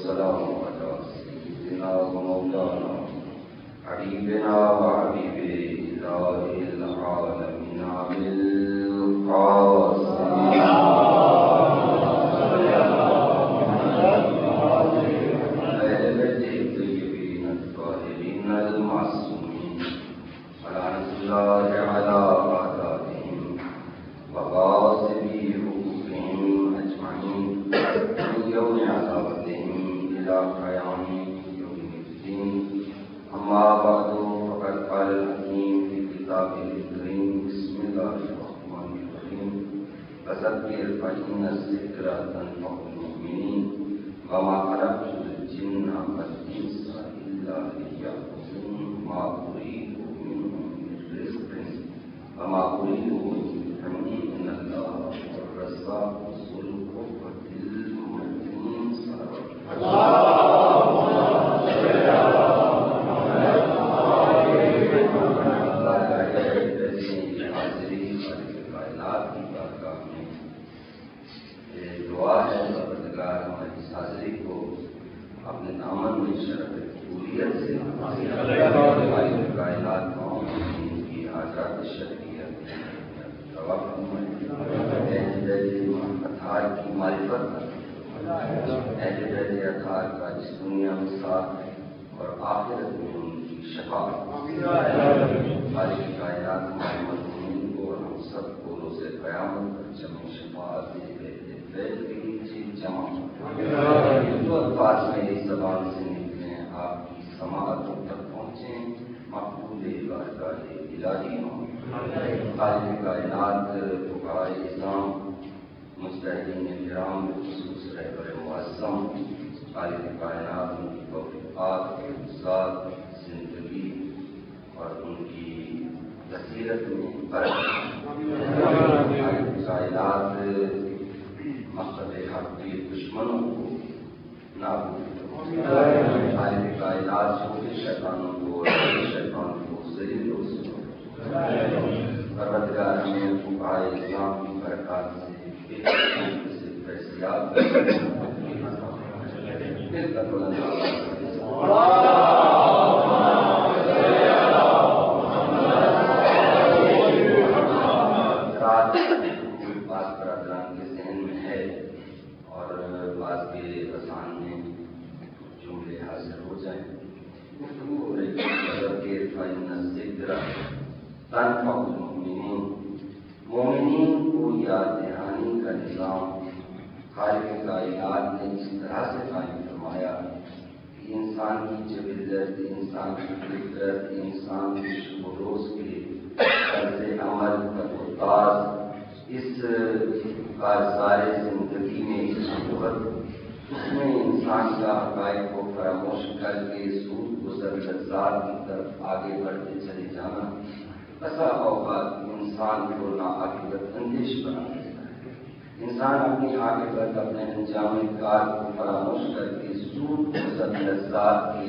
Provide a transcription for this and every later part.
والسلام على سيدنا ومولانا حبيبنا وحبيب إله العالمين أبي القاسم أهل بيت الطيبين الطاهرين المعصومين ولعنة الله على أعدائهم وغاصبي حقوقهم أجمعين من يوم عذابهم إلى قيام يوم الدين. أما بعد فقد قال الحكيم في كتابه الكريم بسم الله الرحمن الرحيم فذكر فإن الذكرى تنفع المؤمنين وما خلقت الجن والإنس إلا ليعبدون ما أريد منهم من رزق وما أريد منهم إن الله هو الرزاق ذو القوة المتين. دعا ہے پروردگار ہماری اس حاضری کو اپنے دامن میں شرف قبولیت سے کائنات کی حاجات شرعیت اطہار کی معرفت اہل بیت اطہار کا اس دنیا میں ساتھ اور آخرت میں ان کی شفاعت خالق کائنات محمد کو اور ہم سب کو روز قیامت پر جمع شفاعت جمع جو الفاظ میری زبان سے نکلے آپ کی سماعت تک پہنچیں مقبول بارگاہ الہی ہوں. خالق کائنات فقہائے اعظام مجتہدین کرام بخصوص رہبر معظم خالق کائنات ان کی توفیقات ذات زندگی اور ان کی بصیرت میں برکت. خالق کائنات مقصد حق کے دشمنوں کو نابود خالق کائنات چھوٹے شیطانوں کو شیطان کو ذلیل و ذلیل پروردگار ہمیں فقہائے اعظام کی برکات سے فیصلات مومنین کو یاد دہانی کا نظام خالق کائنات نے اس طرح سے قائم فرمایا کہ انسان کی جبلت انسان کی فطرت انسان کی شب و روز کے طرز عمل تاز اس کارسار زندگی میں اس وقت اس میں انسان کا حقائق کو فراموش کر کے سود گزر لذات کی طرف آگے بڑھتے چلے جانا ایسا اوقات انسان کو ناعاقبت اندیش بنا دیتا ہے. انسان اپنی عاقبت اپنے انجام کار کو فراموش کر کے سود گزر لذات کے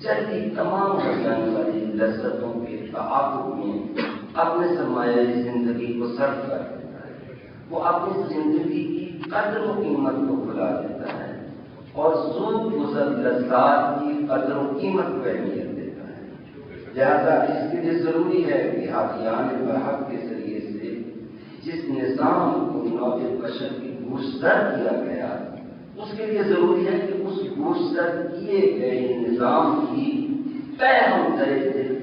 جلدی تمام وطن والی لذتوں کے تعاقب میں اپنے سرمایہ زندگی کو صرف کر دیتا ہے. وہ اپنی زندگی کی قدر و قیمت کو بھلا دیتا ہے اور سود گزر لذات کی قدر و قیمت کو اہمیت دیتا ہے. لہذا اس کے لیے ضروری ہے کہ حاکیان برحق کے ذریعے سے جس نظام کو نوع بشر کی گوشزد کیا گیا اس کے لیے ضروری ہے کہ اس گوشزد کیے گئے نظام کی طے ہم دل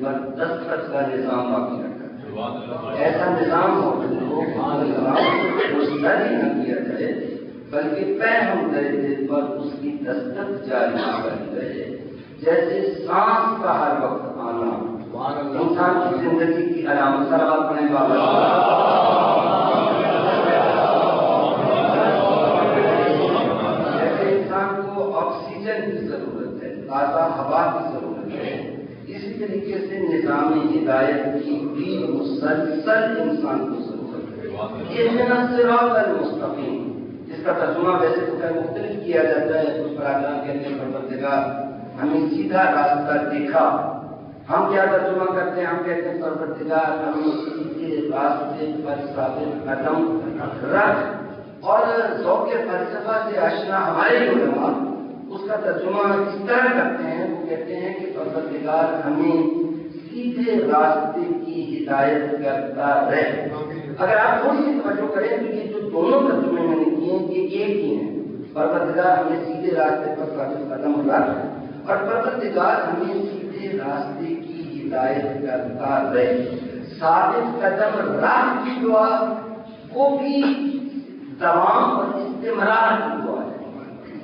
پر دستخط کا نظام باقی رکھا ہے. ایسا نظام ہو جو گوشزد ہی نہ کیا جائے بلکہ طے ہم دل پر اس کی دستخط جاری کری رہے. جیسے سانس کا ہر وقت آنا انسان کی زندگی کی علامت سلوات پڑھنے والا جیسے انسان کو آکسیجن کی ضرورت ہے تازہ ہوا کی ضرورت ہے اسی طریقے سے نظام ہدایت کی بھی مسلسل انسان کو ضرورت ہے. یہ صراط المستقیم جس کا ترجمہ ویسے تو مختلف کیا جاتا ہے. کچھ پراگرام کہتے ہیں پروردگار ہمیں سیدھا راستہ دیکھا. ہم کیا ترجمہ کرتے ہیں؟ ہم کہتے ہیں پروردگار ہمیں سیدھے راستے پر ثابت قدم رکھ. اور ذوق فلسفہ سے آشنا ہمارے علماء اس کا ترجمہ اس طرح کرتے ہیں، وہ کہتے ہیں کہ پروردگار ہمیں سیدھے راستے کی ہدایت کرتا رہے۔ اگر آپ تھوڑی سی توجہ کریں تو یہ جو دونوں ترجمے میں نے کیے ہیں یہ ایک ہی ہیں، پروردگار ہمیں سیدھے راستے پر ثابت قدم رکھ، اور پروردگار ہمیں سیدھے راستے کی ہدایت کرتا رہے۔ ثابت قدم رکھ کی دعا وہ بھی دوام اور استمرار کی دعا ہے،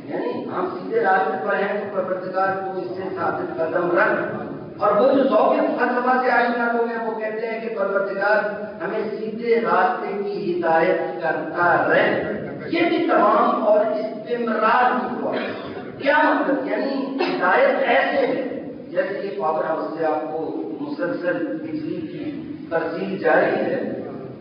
یعنی ہم سیدھے راستے پر ہیں تو پروردگار کو اس سے ثابت قدم رکھ۔ اور وہ جو ذوق فلسفہ سے آشنا لوگ ہیں وہ کہتے ہیں کہ پروردگار ہمیں سیدھے راستے کی ہدایت کرتا رہے، یہ بھی تمام اور استمرار کی دعا ہے۔ کیا مطلب؟ یعنی ہدایت ایسے ہے جیسے کہ پاور ہاؤس سے آپ کو مسلسل بجلی کی ترسیل جاری ہے،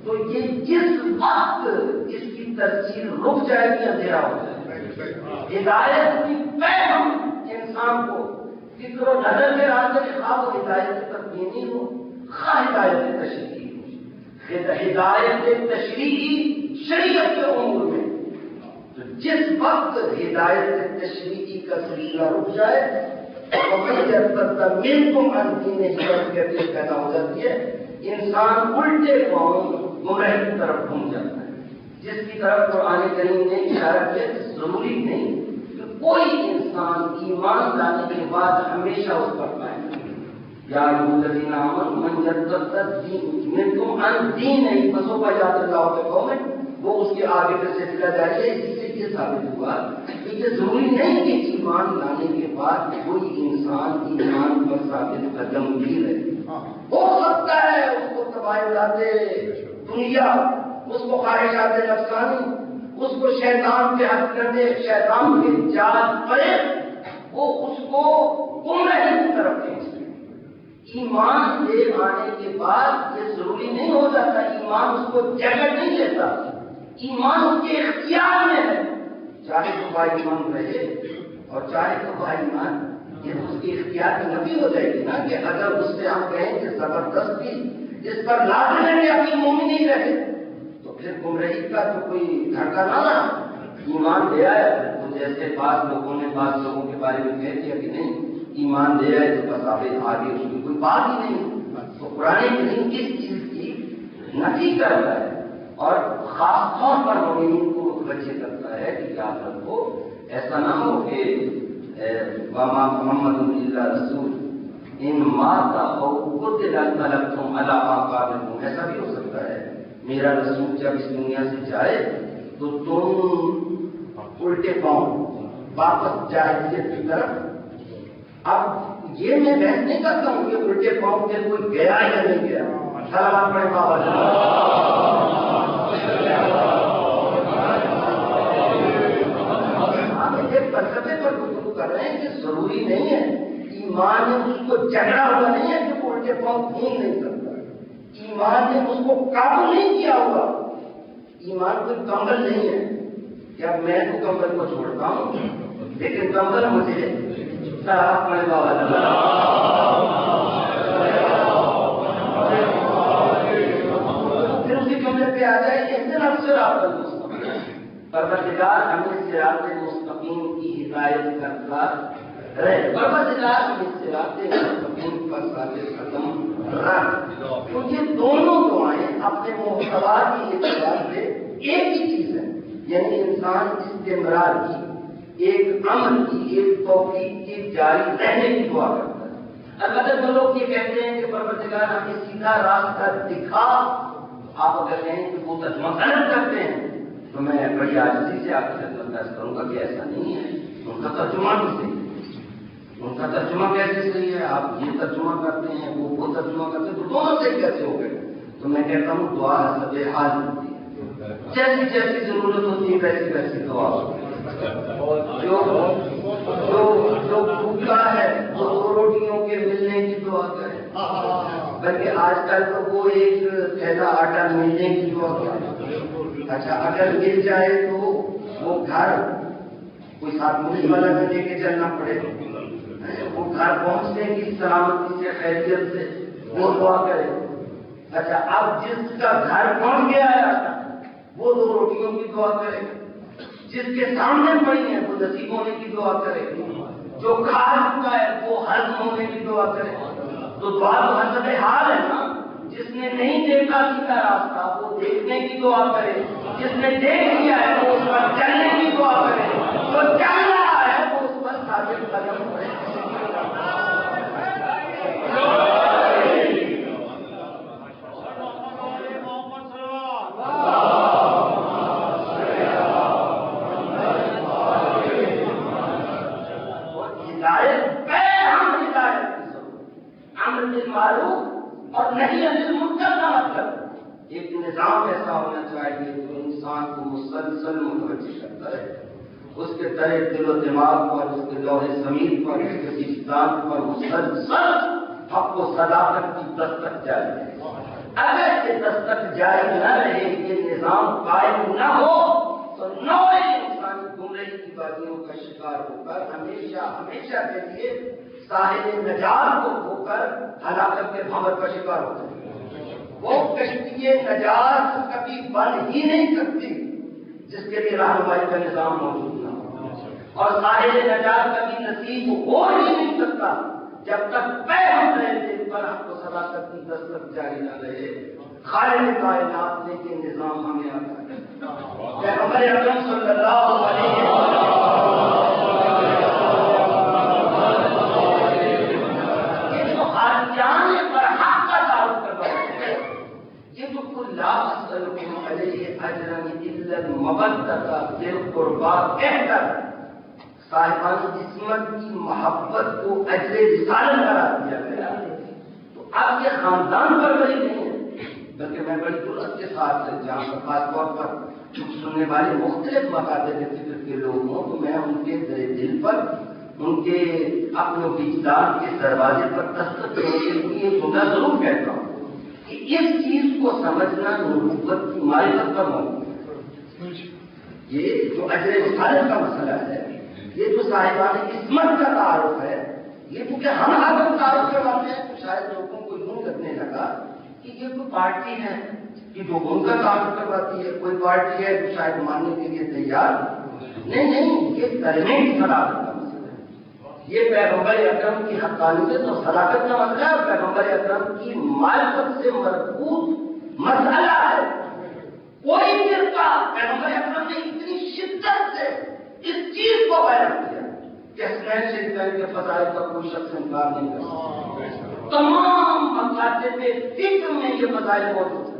تو یہ جس وقت اس کی ترسیل رک جائے گی اندھیرا ہو جائے گا۔ ہدایت کی پہم انسان کو فکر و نظر کے راستے میں خواہ وہ ہدایت تبدیلی ہو، خواہ ہدایت تشریعی ہو، ہدایت تشریعی شریعت کے امور میں، تو جس وقت ہدایت تشریعی کا سلسلہ رک جائے پیدا ہو جاتی ہے، انسان الٹے قوم گمراہی کی طرف گھوم جاتا ہے، جس کی طرف قرآن کریم نے اشارہ کیا کہ ضروری نہیں کہ کوئی انسان ایمان لانے کے بعد ہمیشہ اس پر قائم رہے۔ یا الذین آمنوا من یرتد منکم عن دینہ فسوف یأتی اللہ بقوم، وہ اس کے آگے کا سلسلہ جاری ہے۔ اس سے یہ ثابت ہوا کہ یہ ضروری نہیں کہ ایمان لانے کے بعد کوئی انسان ایمان پر ثابت قدم بھی رہے۔ ہو سکتا ہے اس کو تباہیات دنیا، اس کو خواہشات نفسانی، اس کو شیطان کے حد کرنے، شیطان کے جال پڑے، وہ اس کو گمراہی کی طرف کھینچ لے۔ ایمان لے آنے کے بعد یہ ضروری نہیں ہو جاتا، ایمان اس کو جگہ نہیں لیتا، ایمان اس کے اختیار میں ہے، چاہے تو با ایمان رہے اور چاہے تو با ایمان، یہ اس کی اختیار کی نفی ہو جائے گی نا، کہ اگر اس سے ہم کہیں کہ زبردستی اس پر لازم ہے کہ اپنی مومن نہیں رہے تو پھر گمراہی کا تو کوئی دھڑکا نہ رہا۔ ایمان لے آئے تو جیسے بعض لوگوں نے بعض لوگوں کے بارے میں کہہ دیا کہ نہیں ایمان لے آئے تو بس آگے اس کی کوئی بات ہی نہیں، تو قرآن کریم کس چیز کی نفی کرتا ہے اور خاص طور پر مومنین کو متوجہ کرتا ہے کہ کیا کو ایسا نہ ہو کہ وما محمد الا رسول ان مات او قتل انقلبتم علی اعقابکم، ایسا بھی ہو سکتا ہے میرا رسول جب اس دنیا سے جائے تو تم الٹے پاؤں واپس جاہلیت کی طرف۔ اب یہ میں بحث نہیں کرتا ہوں کہ الٹے پاؤں کے کوئی گیا یا نہیں گیا، سلام پڑھے بابا فلسفے پر گفتگو کر رہے ہیں کہ ضروری نہیں ہے، ایمان نے اس کو جگڑا ہوا نہیں ہے کہ وہ الٹے پاؤں گھوم نہیں سکتا، ایمان نے اس کو قابو نہیں کیا ہوا، ایمان کوئی کمبل نہیں ہے کہ اب میں تو کمبل کو چھوڑتا ہوں لیکن کمبل مجھے اپنے بابا پھر اسی کمرے پہ آ جائے کہ اس دن اکثر آپ کا پروردگار ہمیں صراط مستقیم کی ہدایت کرتا رہے، پروردگار ہمیں صراط مستقیم پر ثابت قدم رکھ۔ تو یہ دونوں دعائیں اپنے محتوا کی اعتبار سے ایک ہی چیز ہے، یعنی انسان استمرار کی، ایک عمل کی، ایک توفیق کی جاری رہنے کی دعا کرتا ہے۔ البتہ جو لوگ یہ کہتے ہیں کہ پروردگار ہمیں سیدھا راستہ دکھا، آپ اگر کہیں کہ وہ ترجمہ غلط کرتے ہیں تو میں بڑی عاجزی سے آپ کی خدمت میں کروں گا کہ ایسا نہیں ہے، ان کا ترجمہ بھی صحیح ہے، ان کا ترجمہ کیسے صحیح ہے، آپ یہ ترجمہ کرتے ہیں وہ ترجمہ کرتے ہیں، تو دونوں سے کیسے ہو گئے؟ تو میں کہتا ہوں دعا حسب حال ہوتی ہے، جیسی جیسی ضرورت ہوتی ہے ویسی ویسی دعا ہوتی ہے۔ جو بھوکا ہے وہ دو روٹیوں کے ملنے کی دعا کرے، بلکہ آج کل تو وہ ایک تھیلا آٹا ملنے کی دعا کرے۔ اچھا اگر مل جائے تو وہ گھر کوئی ساتھ ملی والا نہ لے کے چلنا پڑے، وہ گھر پہنچنے کی سلامتی سے خیریت سے وہ دعا کرے۔ اچھا اب جس کا گھر پہنچ گیا ہے وہ دو روٹیوں کی دعا کرے۔ جس کے سامنے پڑی ہے وہ نصیب ہونے کی دعا کرے، جو کھا چکا ہے وہ ہضم ہونے کی دعا کرے. تو دعا تو حسب حال ہے نا. جس نے نہیں دیکھا سیدھا راستہ وہ دیکھنے کی دعا کرے، جس نے دیکھ لیا ہے وہ اس پر چلنے کی دعا کرے، جو چل رہا ہے وہ اس پر ثابت قدم پڑے. معروف اور نہیں انل منکر کا مطلب ایک نظام ایسا ہونا چاہیے جو انسان کو مسلسل متوجہ کرتا ہے، اس کے ترے دل و دماغ پر، اس کے لوح ضمیر پر، اس کے وجدان پر مسلسل حق و صداقت کی دستک جاری ہے. اگر یہ دستک جاری نہ رہے، یہ نظام قائم نہ ہو تو نوع انسانی گمراہی کی بازیوں کا شکار ہو کر ہمیشہ ہمیشہ کے لیے ساحل نجات کو کھو کر ہلاکت کے بھنور کا شکار ہوتا ہے. وہ کشتی نجات کبھی بن ہی نہیں سکتی جس کے لیے رہنمائی کا نظام موجود نہ ہو، اور ساحل نجات کبھی نصیب ہو ہی نہیں سکتا جب تک پے ہمارے دل پر حق و صداقت کی دستک جاری نہ رہے. خالق کائنات نے یہ نظام ہمیں آتا ہے. پیغمبر اکرم صلی اللہ علیہ وسلم جانے پر حق کا تعارف کرواتے ہیں. یہ جو کوئی لا اسألکم علیہ اجرا الا المودۃ فی القربى کہہ کر صاحبان عصمت کی محبت کو اجر رسالت قرار دیا گیا، تو اب یہ خاندان پروری نہیں ہے، بلکہ میں بڑی درست کے ساتھ جہاں پر خاص طور پر سننے والے مختلف مقاصد فکر کے لوگ ہوں تو میں ان کے دل پر، ان کے اپنے وجدان کے دروازے پر دستک دینے کے لیے یہ جملہ ضرور کہتا ہوں کہ اس چیز کو سمجھنا نبوت کی معرفت پر موجود ہے. یہ جو اجر رسالت کا مسئلہ ہے، یہ جو صاحبان عصمت کا تعارف ہے، یہ کیونکہ ہم آدم تعارف کرواتے ہیں تو شاید لوگوں کو یوں لگنے لگا کہ یہ کوئی پارٹی ہے کہ جو ان کا تعارف کرواتی ہے، کوئی پارٹی ہے جو شاید ماننے کے لیے تیار نہیں. یہ کلمے کی صداقت کا مسئلہ ہے، یہ پیغمبر اکرم کی حقانیت اور صداقت کا مسئلہ ہے، اور پیغمبر اکرم کی معرفت سے مربوط مسئلہ ہے. کوئی فرقہ پیغمبر اکرم نے اتنی شدت سے اس چیز کو بیان کیا کہ حسنین شریفین کے فضائل کا کوئی شخص انکار نہیں کر سکتا. تمام مقاصد فکر میں یہ فضائل موجود ہیں.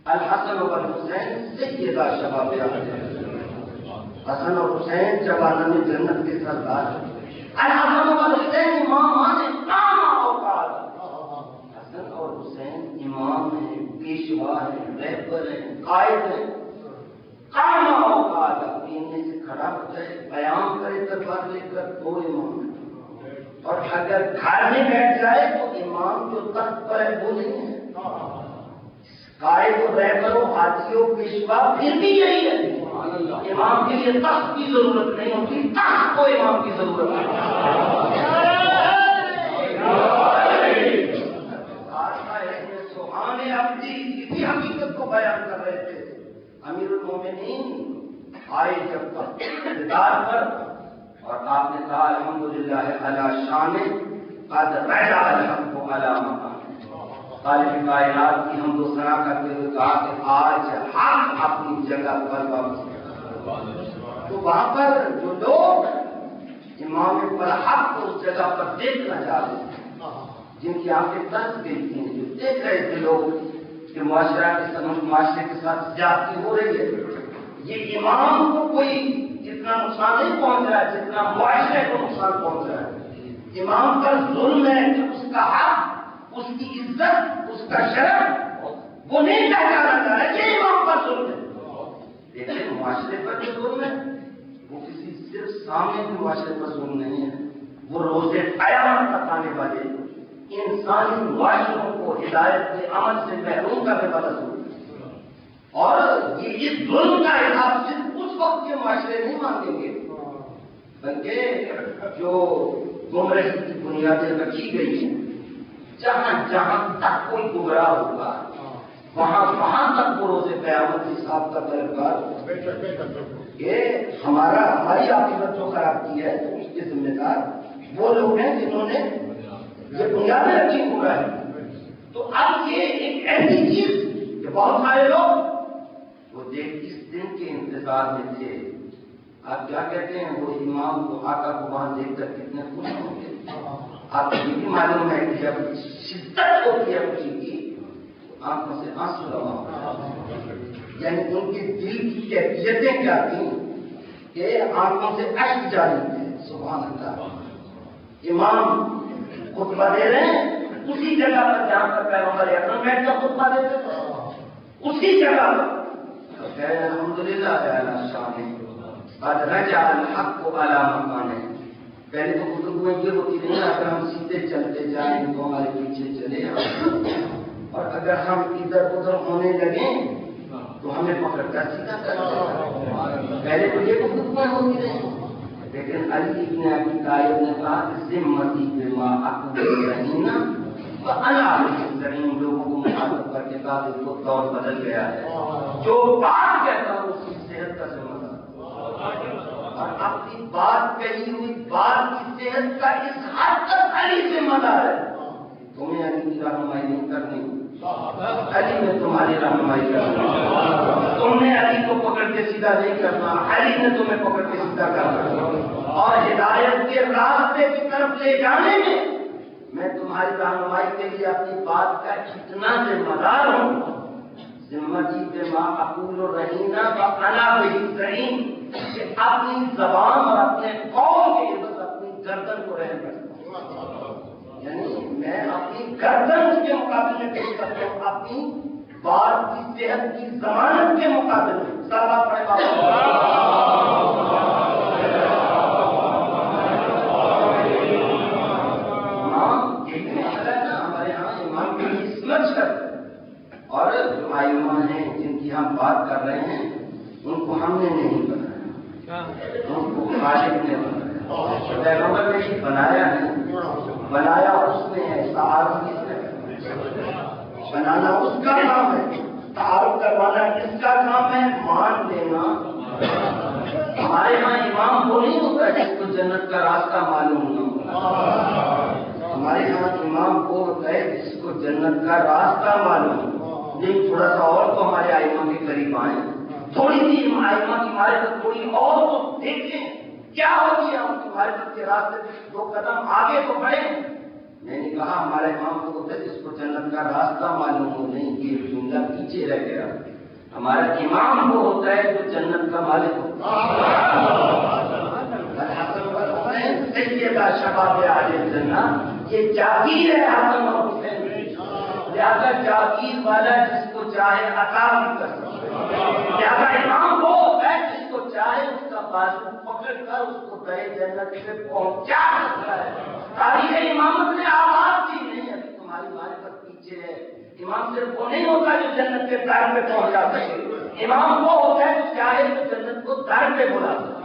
الحسن والحسین سیدہ شباب حسن اور حسین جوانان جنت کے سردار. الحسن والحسین امامان تمام اوقات. حسن اور حسین امام ہیں، پیشوا ہیں، رہبر ہیں، قائد ہیں. کام اوقات پینے سے کھڑا ہو جائے، بیان کرے تلوار لے کر تو امام ہے، اور اگر گھر میں بیٹھ جائے تو امام جو تخت پر ہے وہ نہیں ہے. قائد و رہبر و حاجی و پیشوا پھر بھی یہی ہے. امام کے لیے تخت کی ضرورت نہیں ہوتی، تخت کو امام کی ضرورت ہے. سبحان عبدی اسی حقیقت کو بیان کر رہے تھے. امیر المومنین آئے جب تک اقتدار پر، اور آپ نے کہا الحمدللہ علی شان قد رجع الحق علی مقام. خالق کائنات کی حمد و ثنا کرتے ہوئے کہا کہ آج حق اپنی جگہ پر واپس. تو وہاں پر جو لوگ امام پر حق کو اس جگہ پر دیکھنا چاہتے ہیں، جن کی آنکھیں ترس گئی تھیں، جو دیکھ رہے تھے لوگ کہ معاشرے کے ساتھ زیادتی ہو رہی ہے، یہ امام کو کوئی اتنا نقصان نہیں پہنچ رہا ہے جتنا معاشرے کو نقصان پہنچ رہا ہے. امام پر ظلم ہے کہ اس کا حق، اس کی عزت، اس کا شرف وہ نہیں پہچانا جا رہا ہے، یہ امام پر ظلم ہے. لیکن معاشرے پر جو ظلم ہے وہ کسی صرف سامنے کے معاشرے پر ظلم نہیں ہے، وہ روز قیامت تک آنے والے انسانی معاشروں کو ہدایت کے عمل سے محروم کرنے والا ظلم ہے. اور یہ ظلم کا حساب صرف اس وقت کے معاشرے نہیں مانگیں گے، بلکہ جو گمراہی کی بنیادیں رکھی گئی ہیں، جہاں جہاں تک کوئی گمراہ ہوگا وہاں تک وہ روز قیامت حساب کا طلبگار ہوگا. کہ ہماری عاقبت جو خراب کی ہے تو اس کے ذمہ دار وہ لوگ ہیں جنہوں نے یہ بنیادیں رکھی ہوا ہے. تو اب یہ ایک ایسی چیز کہ بہت سارے لوگ وہ اس دن کے انتظار میں تھے. آپ کیا کہتے ہیں وہ امام کو آقا کو وہاں دیکھ کر کتنے خوش ہوں گے. آپ کو یہ بھی معلوم ہے کہ جب شدت ہوتی ہے خوشی کی آنکھوں سے آنسو روا ہوتا ہے. یعنی ان کے دل کی کیفیتیں کیا تھیں کہ آنکھوں سے اشک جاری تھے. سبحان اللہ. امام خطبہ دے رہے ہیں اسی جگہ پر جہاں پر پیغمبر اکرم بیٹھ کر خطبہ دیتے تھے اسی جگہ پر. الحمدللہ شان قد رجع الحق علی مکانہ. پہلے تو گفتگویں یہ ہوتی رہی اگر ہم سیدھے چلتے جائیں تو ہمارے پیچھے چلے اور اگر ہم ادھر ادھر ہونے لگیں تو ہمیں پکڑ کر سیدھا کر دے. پہلے تو یہ گفتگویں ہوتی رہی لیکن علی ابن ابی طالب نے کہا کہ ذمتی بما اقبل رہینا وانا علی لوگوں کو مخاطب کر کے کہا کہ وہ دور بدل گیا ہے. جو بات کہتا ہوں اس کی صحت کا ذمہ دار اور اپنی بات کہی ہوئی بات کی صحت کا اس حد تک علی ذمہ دار ہے. تمہیں علی کی رہنمائی نہیں کرنی, علی نے تمہاری رہنمائی کرنی. تم نے علی کو پکڑ کے سیدھا نہیں کرنا, علی نے تمہیں پکڑ کے سیدھا کرنا. اور ہدایت کے راستے کی طرف لے جانے میں تمہاری رہنمائی کے لیے اپنی بات کا اتنا ذمہ دار ہوں. ذمتی بما اقول رہینا وانا بہ زعیم کہ اپنی زبان اور اپنے قول کے عزت اپنی گردن کو رحم کرتا ہوں. یعنی میں اپنی گردن اس کے مقابلے میں پیش کرتا ہوں اپنی بات کی صحت کی ضمانت کے مقابلے میں. سارا پڑے امام یہی مسئلہ ہے نا ہمارے یہاں امام کی عصمت شرط. اور جو ائمہ ہیں جن کی ہم بات کر رہے ہیں ان کو ہم نے نہیں بنایا, ان کو خالق نے بنایا. پیغمبر نے ہی بنایا ہے, بنایا اس نے ہے. تعارف کس نے بنانا اس کا کام ہے, تعارف کروانا اس کا کام ہے. مان لینا ہمارے یہاں امام وہ نہیں ہوتا جس کو جنت کا راستہ معلوم نہ ہو. ہمارے یہاں امام وہ ہوتا ہے جس کو جنت کا راستہ معلوم ہو. نہیں تھوڑا سا اور تو ہمارے ائمہ کے قریب آئیں, تھوڑی سی ائمہ کی معرفت تھوڑی اور تو دیکھیں کیا ہوگی. ہم کی معرفت کے راستے میں 2 قدم آگے تو بڑھیں. میں نے کہا ہمارا امام کو ہوتا ہے جس کو جنت کا راستہ معلوم ہو. نہیں, یہ جملہ پیچھے رہ گیا. ہمارا امام وہ ہوتا ہے جو جنت کا مالک ہو. سیدہ شباب اہل الجنہ, یہ جاگیر ہے حسن اور حسین. لہذا جاگیر والا جس کو چاہے عطا بھی کر سکتا ہے. لہذا امام وہ ہوتا ہے جس کو چاہے اس کا بازو پکڑ کر اس کو دے جنت سے پہنچا سکتا ہے. تاریخ امامت نے آواز دی نہیں. ابھی تمہاری معرفت پیچھے ہے. امام صرف وہ نہیں ہوتا جو جنت کے در پہ پہنچا سکے. امام وہ ہوتا ہے جو چاہے تو جنت کو در پہ بلا سکے.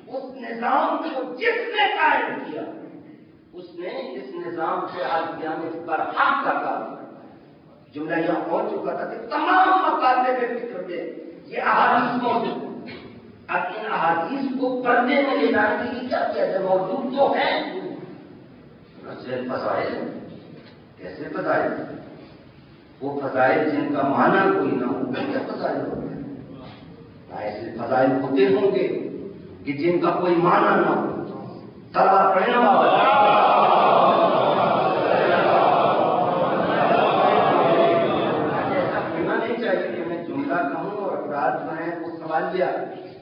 اس نظام کو جس نے قائم کیا اس نے اس نظام سے حاکمیت پر حق رکھا. جملہ یہ ہو چکا تھا کہ تمام مقاصد فکر میں یہ احادیث موجود. اب ان احادیث کو پردے میں لے جانے کے لیے کیا کیا جائے؟ موجود تو ہے فضائل. کیسے فضائل؟ وہ فضائل جن کا معنی کوئی نہ ہو کیا فضائل ہوتے ہیں. ایسے فضائل ہوتے ہوں گے کہ جن کا کوئی معنی نہ ہو. تلوار پڑھنا بابا ایسا ہونا نہیں چاہیے کہ میں جملہ کہوں اور افراد جو ہیں وہ سوال لیا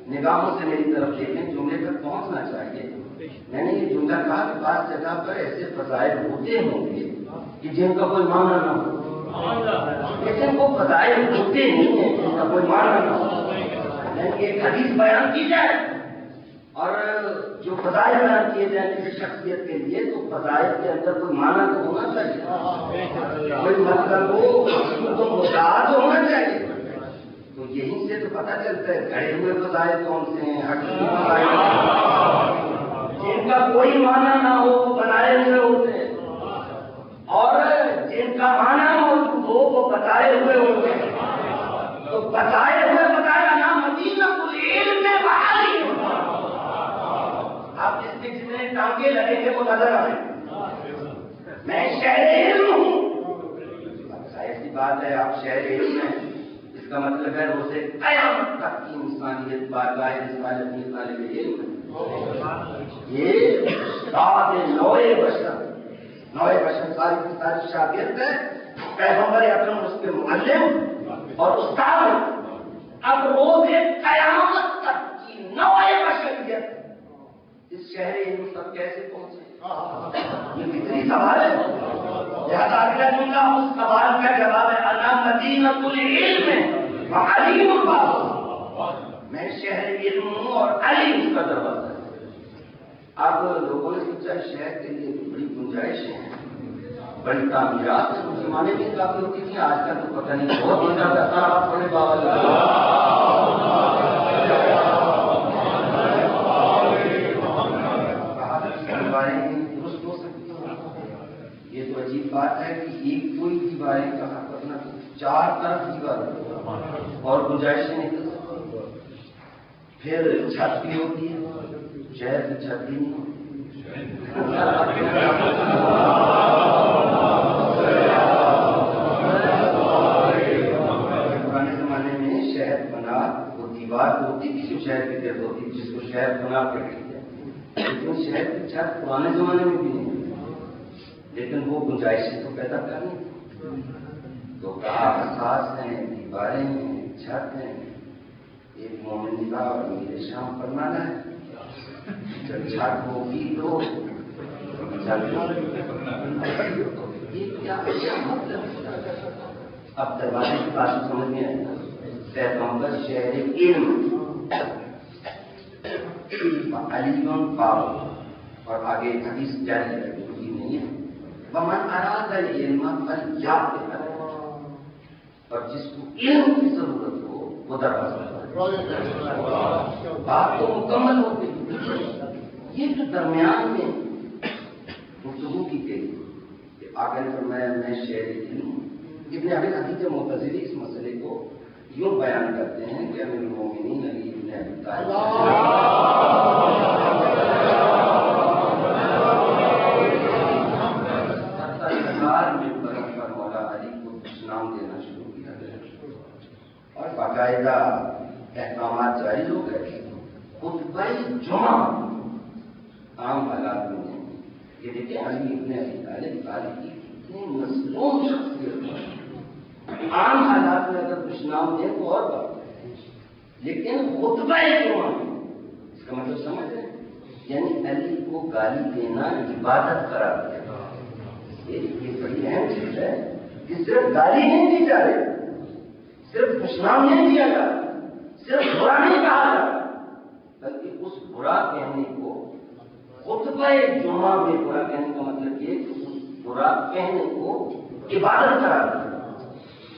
نگاہوں سے میری طرف دیکھیں. جملے تک پہنچنا چاہیے. میں نے یہ جملہ کہا کہ بعض جگہ پر ایسے فضائل ہوتے ہوں گے کہ جن کا کوئی معنی نہ ہو, لیکن وہ فضائل ہوتے نہیں ہیں جن کا کوئی معنی نہ ہو. یعنی ایک حدیث بیان کی جائے اور جو فضائل بیان کیے جائیں کسی شخصیت کے لیے تو فضائل کے اندر کوئی معنی تو ہونا چاہیے, کوئی مطلب ہو تو مجاز ہونا چاہیے. تو یہیں سے تو پتہ چلتا ہے گھڑے ہوئے فضائل کون سے ہیں, حقیقی فضائل جن کا کوئی معنی نہ ہو بنائے ہوئے ہوتے ہیں. اور جن کا معنی موجود ہو وہ بتائے ہوئے ہوتے ہیں، تو بتائے ہوئے بتایا نا مدینہ العلم میں بحالی۔ آپ اس میں جتنے ٹانکے لگے تھے وہ نظر آئے، میں شہر علم ہوں۔ ایسی بات ہے آپ شہر علم ہیں، اس کا مطلب ہے روزے قیامت تک کی انسانیت بارگاہ رسالت میں طالب علم ہے۔ یہ ذات نوع بشر ساری کی ساری شاگرد ہے، پیغمبر اکرم اس کے معلم اور استاد۔ اب روز قیامت تک کی نوع بشریت اس شہر علم تک کیسے پہنچے؟ یہ کتنی سوال ہے۔ لہذا اگلا جملہ اس سوال کا جواب ہے، انا مدینہ العلم وعلیم الباب، میں شہر علم ہوں اور علی اس کا دروازہ ہے۔ اب لوگوں نے سوچا شہر کے لیے بڑی گنجائشیں ہیں، بڑی تعمیرات اس زمانے میں کافی ہوتی تھیں، آج کل تو پتہ نہیں بہت ہو جاتا تھا۔ آپ تھوڑے درست ہو سکتی ہیں۔ یہ تو عجیب بات ہے کہ ایک کوئی دیواریں کہاں کرنا، چار طرف دیوار اور گنجائشیں نکل سکتی، پھر چھت بھی ہوتی ہے، شہر کی چھت بھی نہیں ہوتی۔ پرانے زمانے میں شہر بنا وہ دیوار ہوتی تھی جو شہر کی گرد ہوتی تھی، جس کو شہر بنا کہتے ہیں، لیکن شہر کی چھت پرانے زمانے میں بھی نہیں ہوتی، لیکن وہ گنجائشیں تو پیدا کرنی، تو کہا اساس ہیں، دیواریں ہیں، چھت ہیں، ایک مومن کا اور میرے شام فرمانا ہے، جب چھت ہوگی تو یہ کیا مطلب؟ اب دروازے کی بات سمجھ میں آئی، پیغمبر شہر علم علیم باب، اور آگے حدیث جاری ہے وہی نہیں ہے، ومن اراد العلم فلیعلم، اور جس کو علم کی ضرورت ہو وہ دروازہ۔ بات تو مکمل ہو گئی، یہ جو درمیان میں گفتگو کی گئی کہ آقا نے فرمایا میں شہر علم ہوں۔ ابن ابی حدیث معتزلی اس مسئلے کو یوں بیان کرتے ہیں کہ امیر المومنین علی ابن ابی طالب میں برف پر مولا علی کو نام دینا شروع کیا گیا اور باقاعدہ احکامات جاری ہو گئے۔ خطبہ جمعہ عام حالات میں یہ دیکھیں علی ابن ابی طالب کی کتنی مظلوم شخصیت ہے، عام حالات میں اگر کچھ نام دیں تو اور بات ہے، لیکن خطبہ جمعہ اس کا مطلب سمجھ رہے ہیں، یعنی علی کو گالی دینا عبادت قرار دیا۔ یہ بڑی اہم چیز ہے کہ صرف گالی نہیں دی جا رہی، صرف خوش نام نہیں دیا جا رہا، صرف برا نہیں کہا جا رہا، بلکہ اس برا کہنے کو خطبہ جمعہ میں برا کہنے کا مطلب یہ کہ اس برا کہنے کو عبادت قرار دیا۔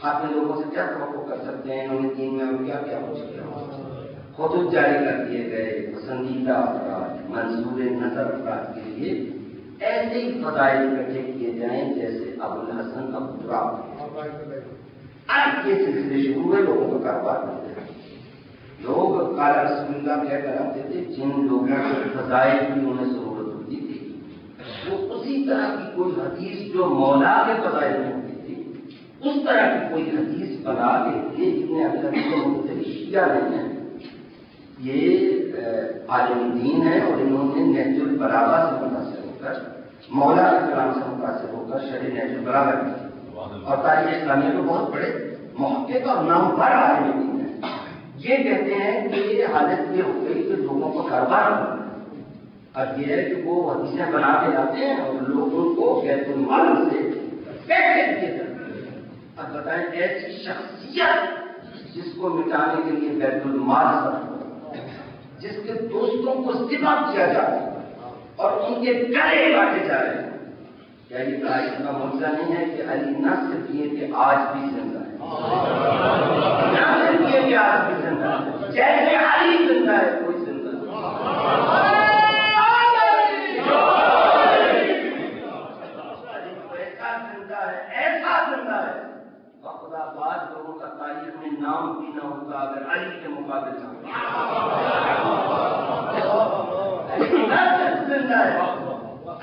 آپ نے لوگوں سے کیا توقع کر سکتے ہیں، انہوں نے دین میں اور کیا کیا کچھ کیا، خطوط جاری کر دیے گئے، پسندیدہ افراد، منصور نظر افراد کے لیے ایسے ہی فضائل اکٹھے کیے جائیں جیسے ابو الحسن ابو تراب۔ اب یہ سلسلے شروع ہوئے، لوگوں کا کاروبار بنتے ہیں، لوگ قال رسول اللہ کہہ کر آتے تھے، جن لوگوں کو فضائل کی انہیں ضرورت ہوتی تھی وہ اسی طرح کی کوئی حدیث جو مولا کے فضائل میں ہوتی تھی اس طرح کی کوئی حدیث بنا کے تھے، جن نے ابھی تک مختلف شیعہ نہیں ہیں، یہ عالم دین ہے اور انہوں نے نہج البلاغہ سے متاثر ہو کر، مولا کے کلام سے متاثر ہو کر شرح نہج البلاغہ کی، اور تاریخ اسلامیہ میں بہت بڑے محقق اور نامور عالم دین ہیں۔ یہ کہتے ہیں کہ یہ حالت یہ ہو گئی کہ لوگوں کو کاروبار ہو، اب یہ ہے کہ وہ حدیثیں بنا کے لاتے ہیں اور لوگوں کو بیت المال سے پیسے دیے جاتے ہیں۔ اب بتائیں ایسی شخصیت جس کو مٹانے کے لیے بیت المال صرف ہو، جس کے دوستوں کو استعمال کیا جا رہا ہے اور ان کے گلے کاٹے جا رہے ہیں، کیا یہ تاریخ کا معجزہ نہیں ہے کہ علی نہ صرف یہ کہ آج بھی زندہ ہے، نہ صرف یہ کہ آج بھی زندہ ہے، جیسے علی زندہ ہے کوئی زندہ نہیں۔ علی کو ایسا اپنے نام بھی نہ ہوتا اگر علی کے مقابل نہ زندہ ہے.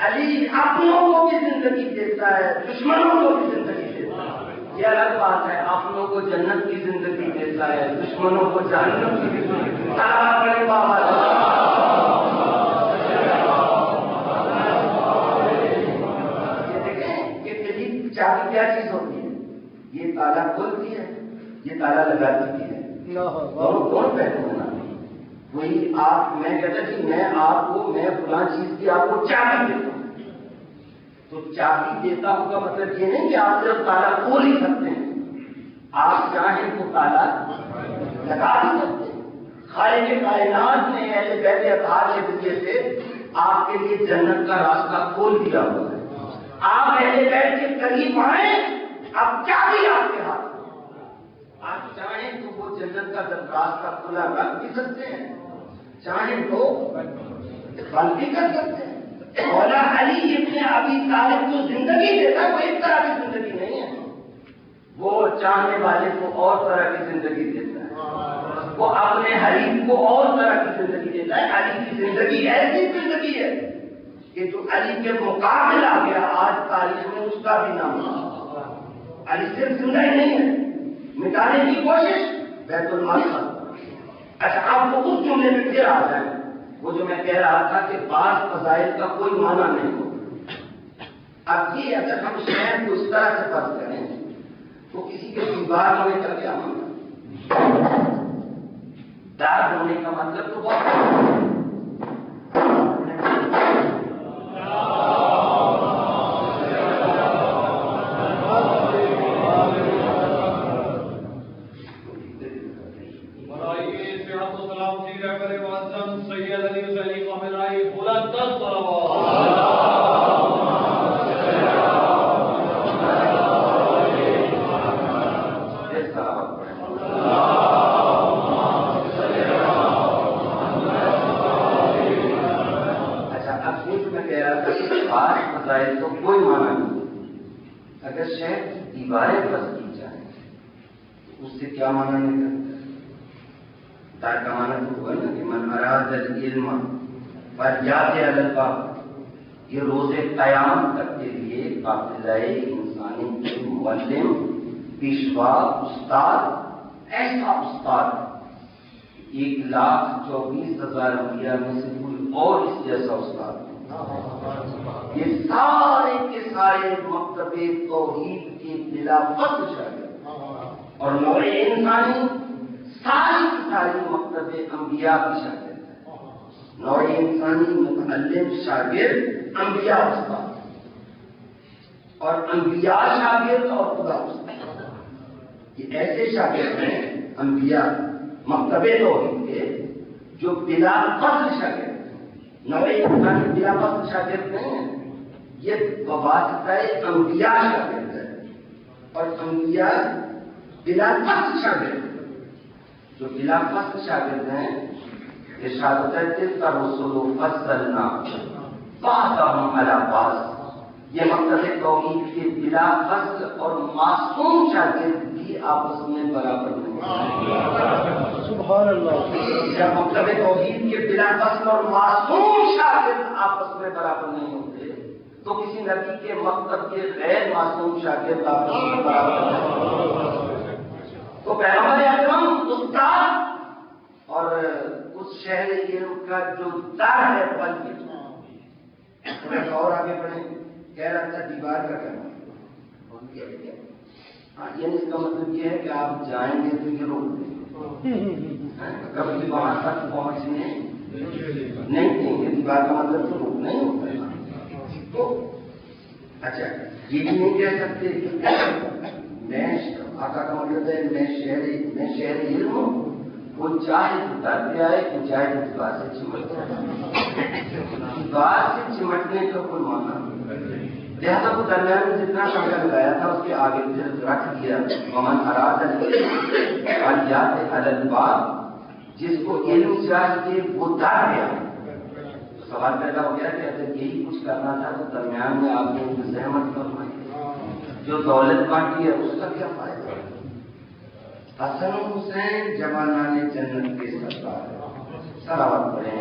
علی اپنوں کو بھی زندگی دیتا ہے, دشمنوں کو بھی زندگی دیتا ہے. یہ الگ بات ہے, اپنوں کو جنت کی زندگی دیتا ہے, دشمنوں کو جہنم کی بھی زندگی دیتا ہے. یہ دیکھیں کہ کلید چابی کیا چیز ہوتی ہے, یہ تالا کھولتی ہے, یہ تالا لگاتی بھی ہے. دونوں کون پہلو ہونا, وہی آپ, میں کہتا کہ میں آپ کو, میں فلاں چیز کی آپ کو چابی دیتا ہوں, تو چابی دیتا ہوں کا مطلب یہ نہیں کہ آپ صرف تالا کھول ہی سکتے ہیں, آپ چاہیں تو تالا لگا بھی سکتے ہیں. خالق کائنات نے اہل بیت اطہار کے ذریعے سے آپ کے لیے جنت کا راستہ کھول دیا ہوا ہے. آپ اہل بیت کے قریب آئیں, اب چابی آپ کے ہاتھ, آپ چاہیں تو وہ جنت کا راستہ کھلا رکھ بھی سکتے ہیں, چاہیں تو بند بھی کر سکتے ہیں. مولا علی ابن ابی طالب جو زندگی دیتا ہے وہ ایک طرح کی زندگی نہیں ہے, وہ چاہنے والے کو اور طرح کی زندگی دیتا ہے, وہ اپنے حریف کو اور طرح کی زندگی دیتا ہے. علی کی زندگی ایسی زندگی ہے کہ جو علی کے مقابل آ گیا آج تاریخ میں اس کا بھی نام. علی صرف زندہ ہی نہیں ہے, مٹانے کی کوشش بیت المال. اچھا اب وہ اس جملے میں پھر آ جائیں, وہ جو میں کہہ رہا تھا کہ بعض فضائل کا کوئی معنی نہیں ہوتا. اب یہ اگر ہم شہر کو اس طرح سے فرض کریں تو کسی کے دیوار ہونے کا کیا مطلب, دار ہونے کا مطلب تو بہت تو کوئی معنی نہیں. اگر شہر کی دیواریں بس کی جائیں تو اس سے کیا معنی نکلتا ہے, دار کا معنی تو ہوا نا کہ من اراد العلم فلیات علی الباب. یہ روز قیام تک کے لیے قافلہ انسانی کے معلم, پیشوا, استاد, ایسا استاد 1,24,000 انبیاء میں سے کوئی اور اس جیسا استاد. یہ سارے کے سارے مکتب توحید کے بلا فصل شاگرد, اور نوع انسانی ساری کی ساری مکتب انبیاء کی شاگرد ہے. نوع انسانی متعلم شاگرد, انبیاء استاد, اور انبیاء شاگرد اور خدا استاد. یہ ایسے شاگرد ہیں انبیاء مکتب توحید کے جو بلا فصل شاگرد. نوع انسانی بلا فصل شاگرد نہیں ہے, یہ بواسطہ انبیاء شاگرد ہے, اور انبیاء بلا فصل شاگرد. جو بلا فصل شاگرد ہیں ارشاد ہوتا ہے تلک الرسل فضلنا بعضهم علی بعض. یہ مقصد توحید کے بلا فصل اور معصوم شاگرد بھی آپس میں برابر نہیں. سبحان اللہ. جب مقصد توحید کے بلا فصل اور معصوم شاگرد آپس میں برابر نہیں ہوتے تو کسی نبی کے مکتب کے غیر معصوم شاگرد آپس میں برابر نہیں. تو پیغمبر اکرم استاد اور اس شہر علم کا جو در ہے پل کی اور آگے بڑھیں. کہہ رہا تھا دیوار کا کیا یعنی اس کا مطلب یہ ہے کہ آپ جائیں گے تو یہ روک دیں, کبھی بھی وہاں تک پہنچنے نہیں دیں گے. دیوار کا مطلب تو روک نہیں ہوتا ہے. تو اچھا یہ بھی نہیں کہہ سکتے میں آقا کا مطلب ہے میں شہر علم ہوں, وہ چاہے تو در پہ آئے, وہ چاہے تو دیوار سے چمٹ جائے. دیوار سے چمٹنے کا کوئی معنی نہیں. لہٰذا وہ درمیان میں جتنا سمجھا لگایا تھا اس کے آگے پھر رکھ دیا ومن اراد فلیات علی الباب. جس کو علم چاہیے وہ در گیا. تو سوال پیدا ہو گیا کہ اگر یہی کچھ کرنا تھا تو درمیان میں آپ نے زحمت فرمائی, جو دولت بانٹی ہے اس کا کیا فائدہ. حسن حسین جوانان جنت کے سردار ہیں. سلامت پڑھیں.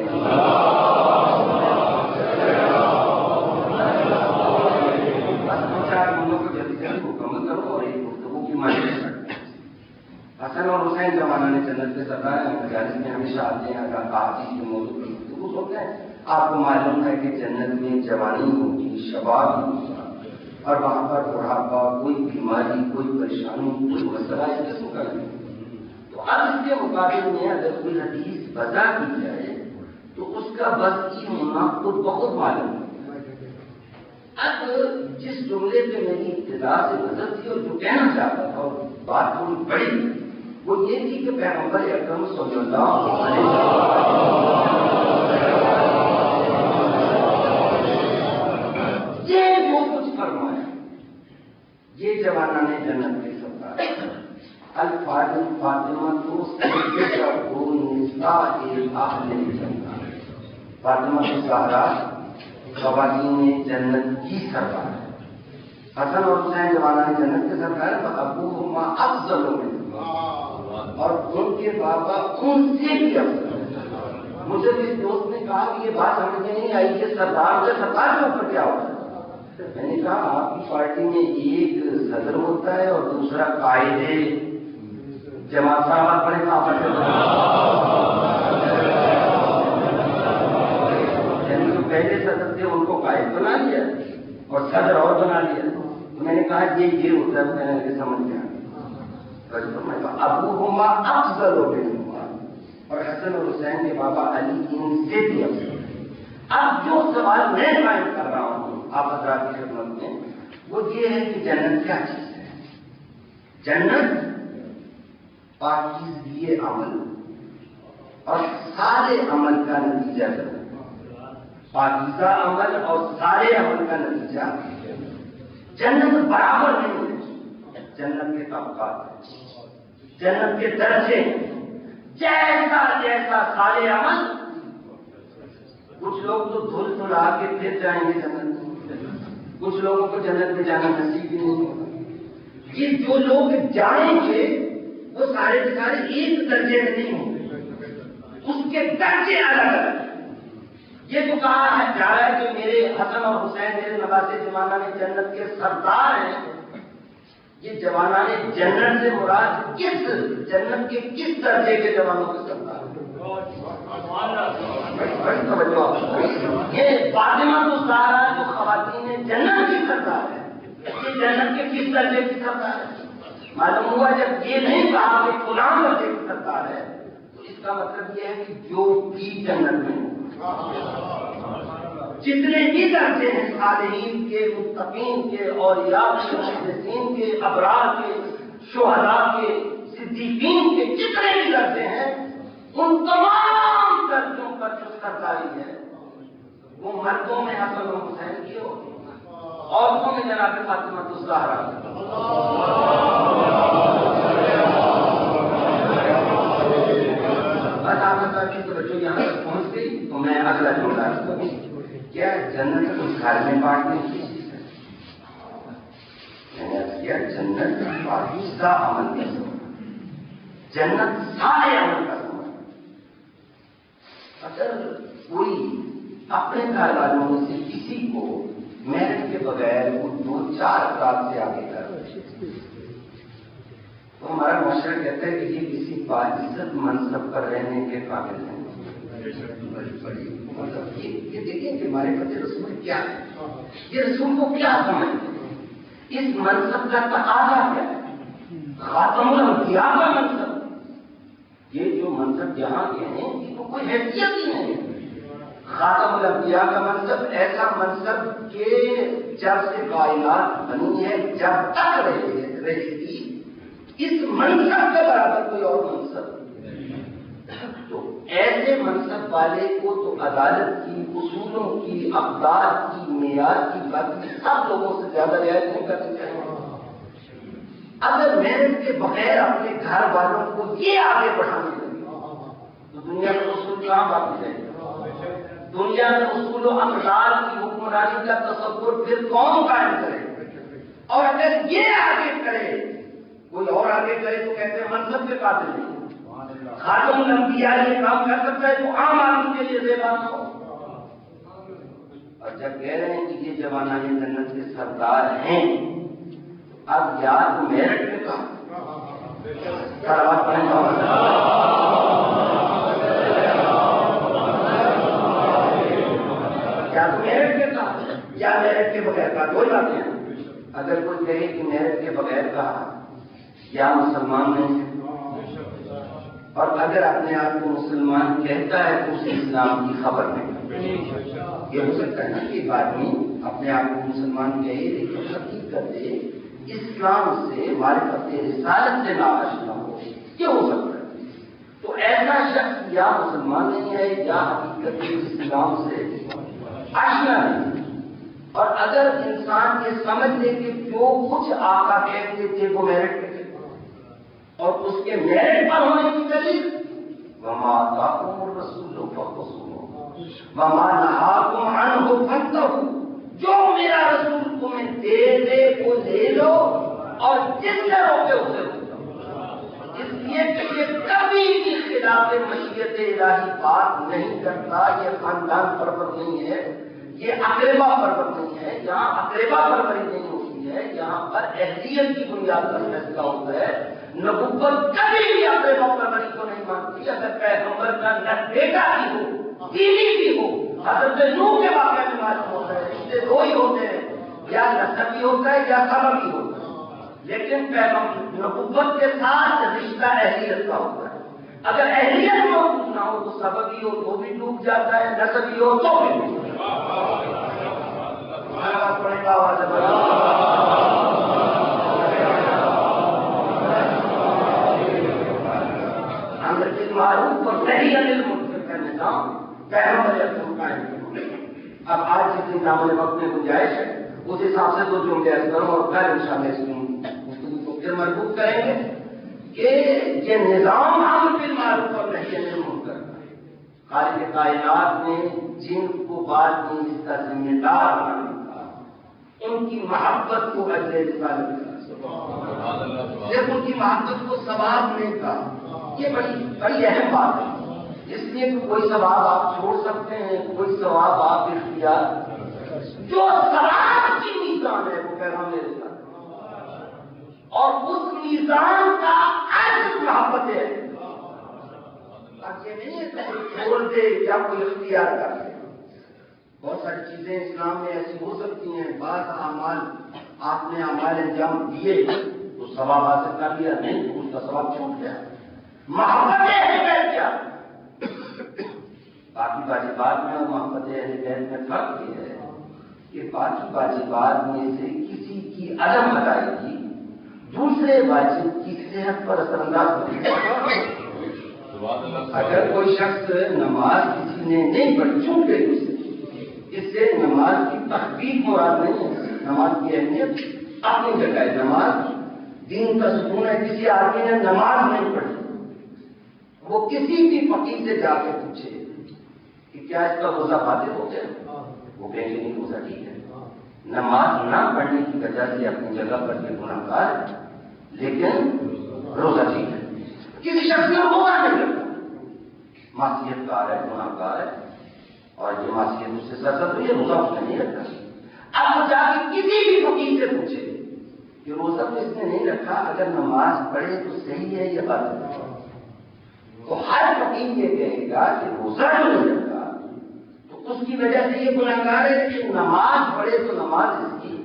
مکمل کرو اور ایک گفتگو کی مانیے. حسن اور حسین جوانان جنت کے سردار ہیں. مجالس میں ہمیشہ آتے ہیں. اگر آپ چیز کے موضوع پر گفتگو ہوتے ہیں. آپ کو معلوم ہے کہ جنت میں جوانی ہوگی, شباب ہوگا, اور وہاں پر بڑھاپا, کوئی بیماری, کوئی پریشانی, کوئی مسئلہ اس قسم کا نہیں. تو اب اس کے مقابلے میں اگر کوئی حدیث وضع کی جائے تو اس کا بس کی ہونا خود بخود معلوم ہے. اب جس جملے پہ میری ابتدا سے نظر تھی اور جو کہنا چاہتا تھا اور بات تھوڑی بڑی وہ یہ تھی کہ پیغمبر اکرم صلی اللہ علیہ وسلم یہ جو کچھ فرمایا یہ جوانان جنت کے سردار الفاظ فاطمہ تو فاطمہ الزہرا خواتین جنت کی سردار ہے. حسن اور حسین جوانان جنت کے سردار ہیں. ابوہما افضل اور ان کے بابا ان سے بھی افضل ہیں. مجھے اس دوست نے کہا کہ یہ بات سمجھ میں نہیں آئی کہ سردار سے سردار کے اوپر کیا ہوتا ہے. میں نے کہا آپ کی پارٹی میں ایک صدر ہوتا ہے اور دوسرا قائد جماعت صاحب پڑے پہلے صدر تھے ان کو قائد بنا لیا اور صدر اور بنا لیا. میں نے کہا یہ ہوتا ہے. میں نے سمجھ گیا. ابوہما افضل اور حسن اور حسین کے بابا علی ان سے بھی افضل. اب جو سوال میں قائم کر رہا ہوں آپ حضرات کی خدمت میں وہ یہ ہے کہ جنت کیا چیز ہے. جنت پاکیزگی عمل اور سارے عمل کا نتیجہ ہے. پاکیزہ عمل اور سارے عمل کا نتیجہ. جنت برابر نہیں ہے. جنت کے طبقات, جنت کے درجے, جیسا جیسا سارے عمل. کچھ لوگ تو دھل دھلا کے پھر جائیں گے جنت میں, کچھ لوگوں کو جنت میں جانا نصیب ہی نہیں ہوگا. یہ جو لوگ جائیں گے وہ سارے کے سارے ایک درجے میں نہیں ہوں گے, اس کے درجے الگ الگ. یہ جو کہا ہے جا رہا ہے کہ میرے حسن اور حسین میرے نواسے جوانان جنت کے سردار ہیں, یہ جوانان جنت سے مراد کس جنت کے کس درجے کے جوانوں کے سردار ہیں؟ بڑی توجہ. یہ فاطمہ الزہرا جو خواتین جنت کی سردار ہے یہ جنت کے کس درجے کی سردار ہے؟ معلوم ہوا جب یہ نہیں کہا کہ فلاں درجے کی سردار ہے تو اس کا مطلب یہ ہے کہ جو بھی جنت میں جتنے بھی درجے ہیں صالحین کے, متقین کے, اولیاء کے, محدثین کے, ابرار کے, شہداء کے, صدیقین کے, جتنے بھی درجے ہیں ان تمام درجوں پر جو سرداری ہے وہ مردوں میں حسن و حسین کی ہو, عورتوں میں جناب فاطمہ الزہرا. بس آپ کی توجہ یہاں تک پہنچ گئی تو میں اگلا جملہ کروں. کیا جنت اس گھر میں بانٹنے کی چیز ہے؟ میں نے کیا جنت پاکیزہ عمل کا سمجھ, جنت سارے عمل کا سمجھ. اگر کوئی اپنے گھر والوں میں سے کسی کو محنت کے بغیر وہ 2-4 افراد سے آگے کر تو ہمارا معاشرہ کہتا ہے کہ یہ کسی باعزت منصب پر رہنے کے قابل ہیں. مطلب یہ دیکھیں کہ ہمارے پتے رسول کیا ہے, یہ رسول کو کیا سمجھتے ہیں, اس منصب کا تقاضا کیا ہے. خاتم الانبیاء کا منصب, یہ جو منصب یہاں کے ہیں ان کو کوئی حیثیت ہی نہیں ہے. خاتم الانبیاء کا منصب ایسا منصب کہ جب سے کائنات بنی ہے جب تک رہے گی اس منصب کے برابر کوئی اور منصب. تو ایسے منصب والے کو تو عدالت کی, اصولوں کی, اقدار کی, معیار کی بات سب لوگوں سے زیادہ رعایت نہیں کرنی چاہیے. اگر محنت کے بغیر اپنے گھر والوں کو یہ آگے بڑھانے لگے تو دنیا میں اصول کہاں باقی رہے گا. دنیا میں اصول و اقدار کی حکمرانی کا تصور پھر کون قائم کرے. اور اگر یہ آگے کرے کوئی اور آگے کرے تو کہتے ہیں منصب کے قاتل نہیں. خاتم الانبیاء یہ کام کر سکتا ہے تو عام آدمی کے لیے زیبان ہو. اور جب کہہ رہے ہیں کہ یہ جوانان جنت کے سردار ہیں، اب یاد میرٹ میں کہا کیا میرٹ کے کہا یا میرٹ کے بغیر کہا؟ دو باتیں ہیں. اگر کوئی کہے کہ میرٹ کے بغیر کہا یا مسلمان نہیں ہے، اور اگر اپنے آپ کو مسلمان کہتا ہے تو اسے اسلام کی خبر نہیں. یہ ہو سکتا ہے نا کہ ایک آدمی اپنے آپ کو مسلمان کہے لیکن حقیقت اسلام سے معرفت رسالت سے ناآشنا ہو. یہ ہو سکتا ہے. تو ایسا شخص یا مسلمان نہیں ہے یا حقیقت اسلام سے آشنا نہیں. اور اگر انسان یہ سمجھ لے کہ جو کچھ آقا کہتے تھے وہ میرٹ پہ تھے اور اس کے میرٹ پر ہونے کی دلیل وما آتاکم الرسول فخذوہ وما نہاکم عنہ فانتہوا، جو میرا رسول تمہیں دے دے وہ لے لو اور جس سے روکے اسے روکو. اس لیے کہ یہ کبھی بھی خلاف مشیت الہی بات نہیں کرتا. یہ خاندان پرور نہیں ہے، یہ اقربا پرور نہیں ہے. یہاں اقربا پروری نہیں ہوتی ہے، یہاں پر اہلیت کی بنیاد پر فیصلہ ہوتا ہے. نبوت کبھی بھی اقربا پروری کو نہیں مانتی. اگر پیغمبر کا نہ بیٹا بھی ہو بیوی بھی ہو، حضرت نوح کے واقعے میں معلوم ہوتا ہے رشتے دو ہی ہوتے ہیں، یا نسبی ہوتا ہے یا سببی ہوتا ہے. لیکن پیغمبر نبوت کے ساتھ رشتہ اہلیت کا ہوتا ہے. اگر اہلیت موجود نہ ہو تو سببی ہو تو بھی ڈوب جاتا ہے، نسبی ہو تو بھی ڈوب معروف اور صحیح انل منکر کا نظام پیغمبر اکرم قائم کرنا. اب آج جتنی دامن وقت میں گنجائش ہے اس حساب سے تو جملے عرض کروں اور پھر انشاءاللہ اس گفتگو کو پھر مربوط کریں گے کہ یہ نظام امر بالمعروف اور نہی عن المنکر خالق کائنات نے جن کو بعد میں اس کا ذمہ دار بنا ان کی محبت کو اجر رسالت صرف ان کی محبت کو ثواب نہیں کہا. یہ بڑی اہم بات ہے. اس لیے کہ کوئی ثواب آپ چھوڑ سکتے ہیں، کوئی ثواب آپ اختیار. جو ثواب کی میزان ہے وہ پیغام رسالت اور اس میزان کا عرض محبت ہے. اب یہ نہیں ہے کہ چھوڑ دے یا کوئی اختیار کر دے. بہت ساری چیزیں اسلام میں ایسی ہو سکتی ہیں. بعض اعمال آپ نے اعمال انجام دیے تو ثواب حاصل کر لیا، نہیں تو اس کا ثواب چھوٹ گیا. محبت اہل بیت کیا باقی واجبات میں اور محبت اہل بیت میں فرق یہ ہے کہ باقی واجبات میں سے کسی کی عدم ادائیگی دوسرے واجب کی صحت پر اثر انداز ہوتی ہے. اگر کوئی شخص نماز کسی نے نہیں پڑھی چھوٹ گئی اس سے نماز کی تخفیف مراد نہیں ہے. نماز کی اہمیت اپنی جگہ ہے. نماز دین کا ستون ہے. کسی آدمی نے نماز نہیں پڑھی وہ کسی بھی فقیر سے جا کے پوچھے کہ کیا اس کا روزہ باطل ہو گیا، وہ کہیں گے نہیں روزہ ٹھیک ہے. نماز نہ پڑھنے کی وجہ سے اپنی جگہ پر یہ گناہ گار لیکن روزہ ٹھیک ہے. کسی شخص نے روزہ نہیں رکھا، معصیت کار ہے، گناہ گار ہے اور یہ معصیت اس سے سرزد ہوئی ہے، روزہ اس نے نہیں رکھا. اب وہ جا کے کسی بھی فقیر سے پوچھے کہ روزہ تو اس نے نہیں رکھا، اگر نماز پڑھے تو صحیح ہے یا باطل ہے. تو ہر فقیر یہ کہے گا کہ روزہ جو نہیں رکھا تو اس کی وجہ سے یہ گناہگار ہے، لیکن نماز پڑھے تو نماز اس کی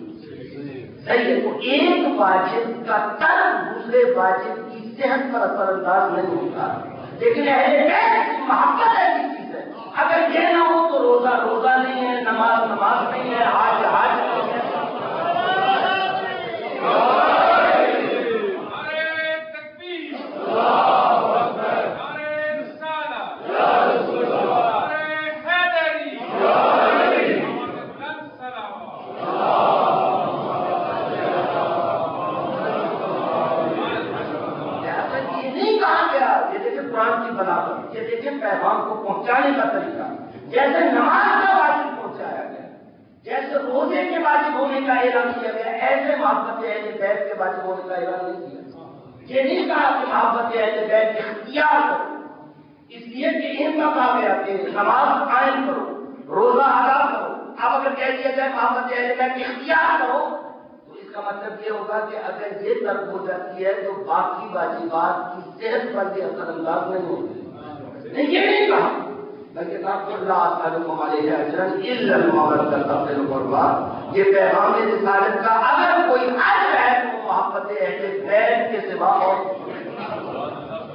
صحیح ہے. تو ایک واجب کا ترک دوسرے واجب کی صحت پر اثر انداز نہیں ہوتا. لیکن اہل بیت کی محبت ایسی چیز ہے، اگر یہ نہ ہو تو روزہ روزہ نہیں ہے، نماز نماز نہیں ہے، حج حج نہیں ہے. پیغام کو پہنچانے کا طریقہ جیسے نماز کا واجب پہنچایا گیا، جیسے روزے کے واجب ہونے کا اعلان کیا گیا، ایسے محبت اہل بیت کے واجب ہونے کا اعلان نہیں کیا. یہ نہیں کہا کہ محبت اہل بیت اختیار کرو، اس لیے کہ ان کا کہا گیا کہ نماز قائم کرو، روزہ ادا کرو۔ اب اگر کہہ دیا جائے محبت اہل بیت اختیار کرو تو اس کا مطلب یہ ہوگا کہ اگر یہ ترک ہو جاتی ہے تو باقی واجبات کی صحت پر بھی اثر انداز نہیں ہوگی۔ نہیں، یہ نہیں کہا، بلکہ کہا اللہ اسألکم علیہ اجرا الا المودۃ فی القربی۔ یہ پیغام رسالت کا اگر کوئی اجر ہے تو محبت اہل بیت کے سوا اور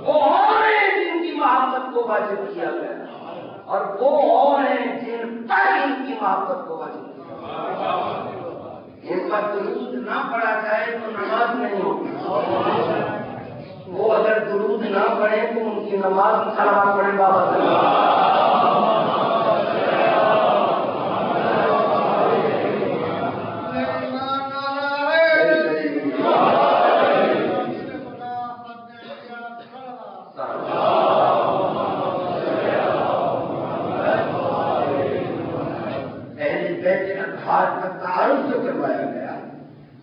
وہ اور ہیں جن کی محبت کو واجب کیا گیا، اور وہ اور ہیں جن پر ان کی محبت کو واجب کیا گیا۔ ان پر درود نہ پڑھا جائے تو نماز نہیں ہوگی، وہ اگر درود نہ پڑھیں تو ان کی نماز خراب پڑے بابا صلی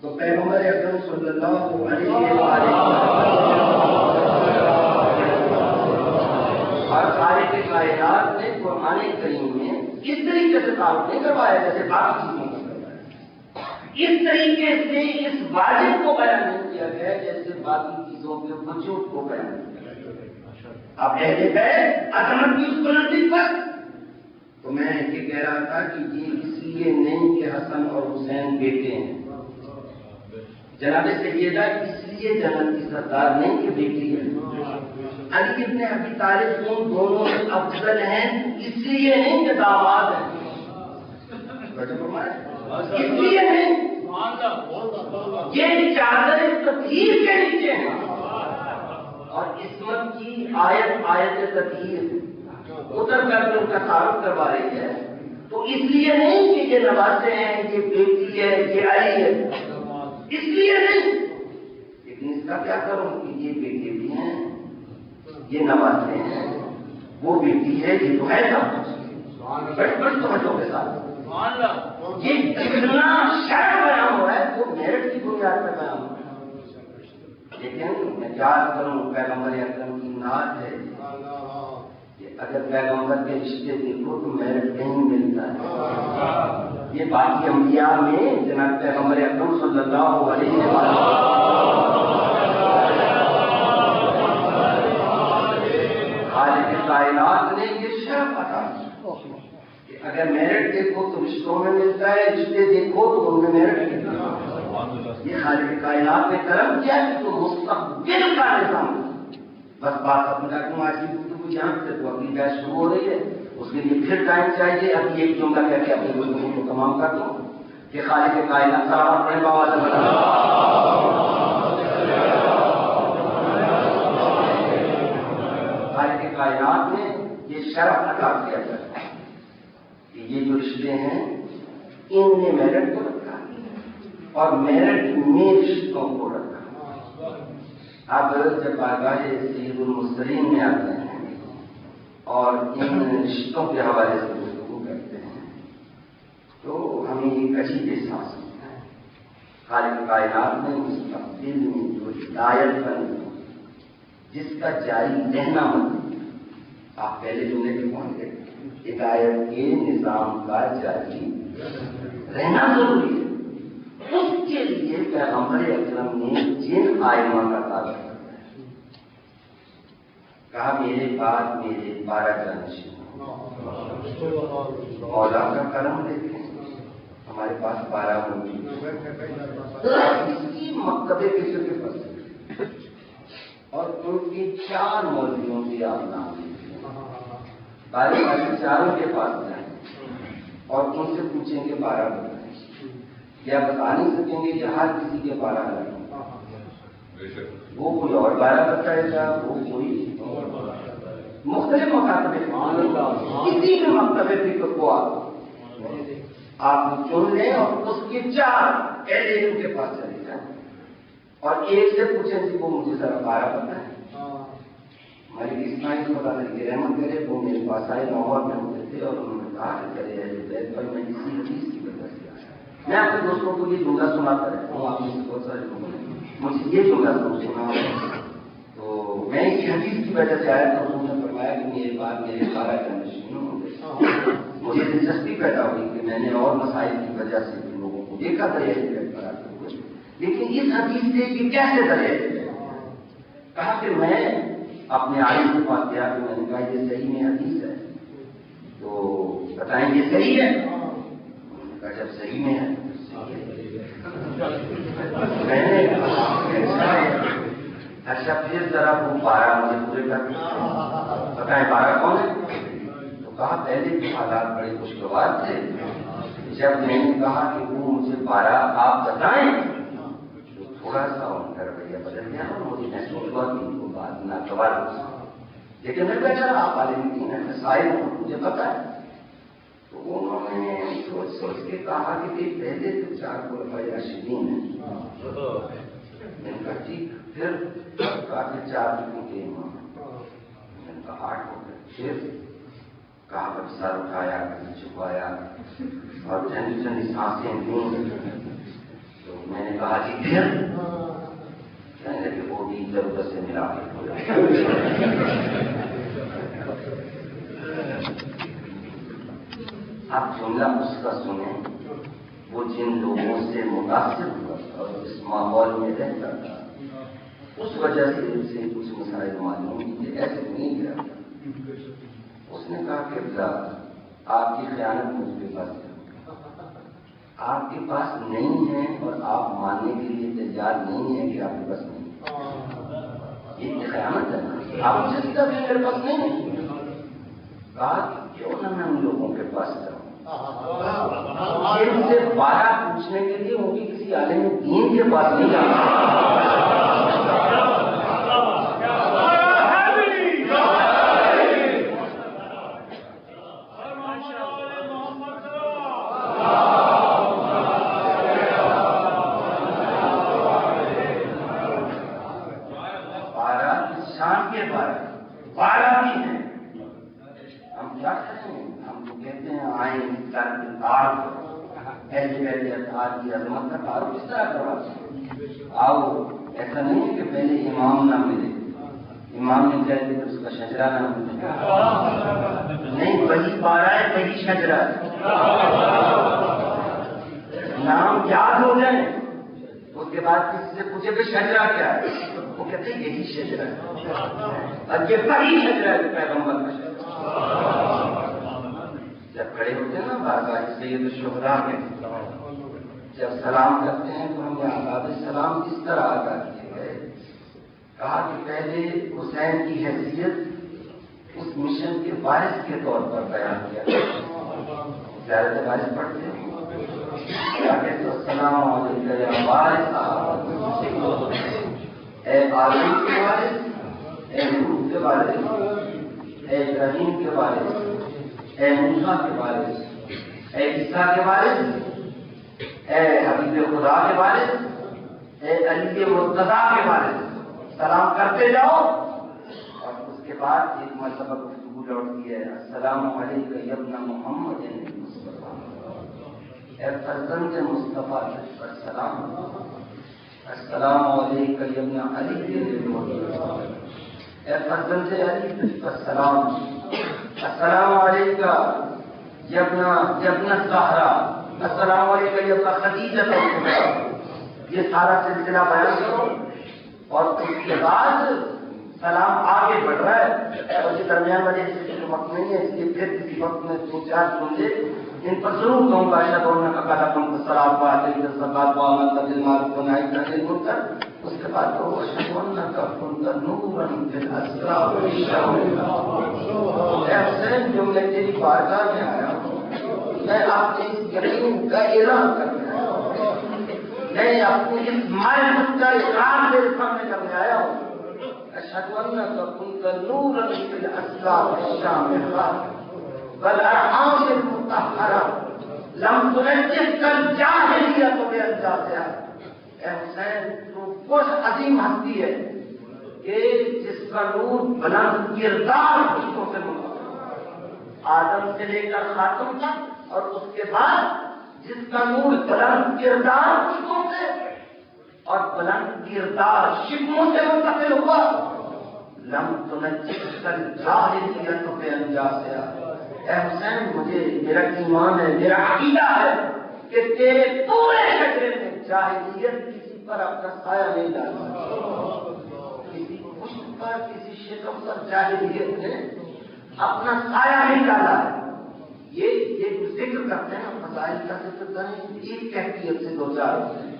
تو پیغمبر اکرم صلی اللہ علیہ وآلہ اور خالق کائنات نے قرآن کریم میں اس طریقے سے تعارف نہیں کروایا جیسے باقی چیزوں کو کروایا، اس طریقے سے اس واجب کو بیان نہیں کیا گیا جیسے باقی چیزوں کے وجود کو بیان کیا گیا۔ اب اہل بیت عظمت کی اس بلندی پر تو میں یہ کہہ رہا تھا کہ یہ اس لیے نہیں کہ حسن اور حسین بیٹے ہیں، جناب سیدہ اس لیے جنت کی سردار نہیں کہ بیٹی ہے، علی ابن ابی طالب ان دونوں میں افضل ہیں اس لیے نہیں کہ داماد ہیں، اس لیے نہیں، یہ چادر تطہیر کے نیچے ہیں اور عصمت کی آیت تطہیر اتر کر کے ان کا تعارف کروا رہی ہے، تو اس لیے نہیں کہ یہ نوازے ہیں، یہ بیٹی ہے، یہ علی ہے، اس لیے نہیں، لیکن اس کا کیا کروں کہ یہ بیٹے بھی ہیں، یہ نوازے ہیں، وہ بیٹی ہے، یہ تو ہے سب کچھ بڑی بڑی توجہ کے ساتھ یہ جتنا شرف بیان ہوا ہے وہ میرٹ کی بنیاد پہ بیان ہوا ہے، لیکن میں یاد کروں پیغمبر اکرم کی نعت ہے کہ اگر پیغمبر کے رشتے دیکھو تو میرٹ نہیں ملتا ہے۔ یہ باقی انبیاء میں جناب پیغمبر اکرم صلی اللہ علیہ وسلم خالق کائنات نے یہ شرف عطا کی کہ اگر میرٹ دیکھو تو رشتوں میں ملتا ہے، رشتے دیکھو تو ان میں میرٹ ملتا ہے۔ یہ خالق کائنات نے کرم کیا کہ تو مستقبل کا نظام، بس بات اپنا کیوں آج کی گفتگو یہاں سے تو اپنی بحث شروع ہو رہی ہے، اس کے لیے پھر ٹائم چاہیے۔ ابھی ایک جملہ کہہ کے اپنی گفتگو کو تمام کر دوں کہ خالق کائنات اپنے بابا خالق کائنات نے یہ شرف عطا کیا جاتا ہے کہ یہ جو رشتے ہیں ان نے میرٹ کو رکھا اور میرٹ میں رشتوں کو رکھا۔ اب جب بارگاہ سید المرسلین میں آتے ہیں اور ان رشتوں کے حوالے سے گفتگو کرتے ہیں تو ہمیں ایک عجیب احساس ہوتا ہے۔ خالق کائنات نے مستقبل میں جو ہدایت بنی جس کا جاری رہنا مطلب آپ پہلے جملے کے پہنچ گئے، ہدایت کے نظام کا جاری رہنا ضروری ہے، اس کے لیے پیغمبر اکرم نے جن آئمہ کا تعلق کہا میرے بعد میرے 12 جانشین، مولا کا کرم دیکھیں ہمارے پاس 12 موجود اس کی مکتبے فکر کے پاس اور ان کی 4 مولویوں کی آپ نام لیجیے، 12 چاروں کے پاس جائیں اور ان سے پوچھیں کہ 12 بتائیں، کیا بتا نہیں سکیں گے کہ ہر کسی کے 12 لگیں، وہ کوئی اور 12 بتائے گا، وہ کوئی مختلف مکاتبے کسی بھی مکتبے فکر کو آپ چن لیں اور اس کے 4 اہل علم کے پاس چلے جائیں اور ایک سے پوچھیں کہ وہ مجھے ذرا 12 بتائیں۔ ہماری اسماعیل خدا علیہ رحمت کرے وہ میرے پاس آئے، لاہور میں ہوتے تھے اور انہوں نے کہا کہ کرے اہل بیت پر میں اسی حدیث کی وجہ سے آیا۔ میں اپنے دوستوں کو یہ جملہ سناتا رہتا ہوں، آپ میں سے بہت سارے لوگوں نے مجھے یہ جملہ سنا میں اسی حدیث کی وجہ سے آیا تو انہوں نے فرمایا کہ میرے بعد میرے 12 جنریشنوں ہوں گے. مجھے دلچسپی پیدا ہوئی کہ میں نے اور مسائل کی وجہ سے لوگوں کو دیکھا دریائے پیٹ پر آتے ہوئے، لیکن اس حدیث سے کہ کیسے دریائے پیٹ؟ کہا کہ میں اپنے عالم کے پاس گیا کہ میں نے کہا یہ صحیح میں حدیث ہے تو بتائیں یہ صحیح ہے؟ کہا جب صحیح میں ہے میں نے اچھا پھر ذرا وہ 12 مجھے پورے کر بتائیں 12 کون ہے؟ تو کہا پہلے کے حالات بڑے خوشگوار تھے، جب میں نے کہا کہ وہ مجھے 12 آپ بتائیں تو تھوڑا سا ان کا رویہ بدل گیا اور مجھے محسوس ہوا کہ ان کو بات ناگوار ہو. لیکن میں کہا چلا آپ عالم دین ہیں، میں سائل ہوں، مجھے پتا ہے. تو انہوں نے سوچ کے کہا کہ پہلے تو 4 خلفائے راشدین ہیں. میں نے کہا ٹھیک، پھر کہا کہ 4 کے امام، میں نے کہا 8 ہو گئے. پھر کہا کہ سر اٹھایا چھپایا اور ٹھنڈی ٹھنڈی سانسیں دیں. تو میں نے کہا جی پھر کہنے لگے وہ بھی ضرورت سے ملا آپ جملہ اس کا سنیں. وہ جن لوگوں سے متاثر ہوا اور اس ماحول میں رہتا تھا اس وجہ سے اسے کچھ مسائل معلوم کیے، ایسے نہیں گیا. اس نے کہا کہ آپ کی خیانت مجھ کے پاس ہے، آپ کے پاس نہیں ہے اور آپ ماننے کے لیے تیار نہیں ہے کہ آپ کے پاس نہیں ہے. یہ خیانت ہے. آپ مجھے سیدھا بھی میرے پاس نہیں ہے. کہا کیوں نہ میں ان لوگوں کے پاس جاؤں، ان سے 12 پوچھنے کے لیے وہ بھی کسی عالم دین کے پاس نہیں جانا. کی عظمت کا تعارف کس طرح کروا آؤ. ایسا نہیں ہے کہ پہلے امام نہ ملے، امام نے کہہ دیا اس کا شجرا نہ ملے. نہیں، وہی 12 ہے، وہی شجرا ہے. نام یاد ہو جائے اس کے بعد کسی سے پوچھے کہ شجرا کیا ہے، وہ کہتے ہیں یہی شجرا ہے. اور یہ وہی شجرا ہے پیغمبر کا شجرا. جب کھڑے ہوتے ہیں نا بارگاہ سید الشہداء کے، جب سلام کرتے ہیں تو ہمیں آداب سلام کس طرح ادا کیے گئے. کہا کہ پہلے حسین کی حیثیت اس مشن کے وارث کے طور پر بیان کیا. زیادہ وارث پڑھتے ہیں کیا کہتے ہیں؟ السلام علیکم یا وارث، اے آدم کے وارث، اے نوح کے وارث، اے ابراہیم کے وارث، اے موسیٰ کے وارث، اے عیسیٰ کے وارث، اے حبیب خدا کے وارث، اے علی مرتضیٰ کے وارث. سلام کرتے جاؤ اور اس کے بعد ایک مرتبہ گفتگو لوٹتی ہے. السلام علیکم یا ابن محمد مصطفیٰ، اے فرزند مصطفیٰ تجھ پر سلام. السلام علیکم یا ابن علی مرتضیٰ، اے فرزند علی تجھ پر سلام. السلام علیکم یا ابن الزہرا، السلام علیکم یا ابن خدیجہ. یہ سارا سلسلہ بیان کرو اور اس کے بعد سلام آگے بڑھ رہا ہے. اور یہ درمیان والے وقت نہیں ہے، اس لیے پھر کسی وقت میں 2-4 جملے ان پر ضرور کہوں گا. شاید کا کالا کم سلام زکات منکر. اس کے بعد تو حسین جو میں تیری بارگاہ میں آیا ہوں، میں آپ کے اس یقین کا اعلان کرنا میں اپنی اس معرفت کا اقرار میرے سامنے کرنے آیا ہوں. اشہد انک کنت نورا فی الاسلام الشامخہ والارحام المطہرہ لم تنجس الجاہلیۃ بانجاسها. اے حسین تو وہ عظیم ہستی ہے کہ جس کا نور بلند کردار خوشبو سے منتقل آدم سے لے کر خاتم تک، اور اس کے بعد جس کا نور بلند کردار خوشبو سے اور بلند کردار شکموں سے منتقل ہوا. لم تنجس الجاہلیت بانجاسها، اے حسین مجھے میرا ایمان ہے، میرا عقیدہ ہے کہ تیرے پورے شجرے میں جاہلیت کسی پر اپنا سایہ نہیں ڈالا، کسی پشت پر کسی شکم پر جاہلیت نے اپنا سایہ نہیں ڈالا۔ یہ ذکر کرتے ہیں، مسائل کا ذکر کریں ایک کیفیت سے دو چار ہوتے ہیں،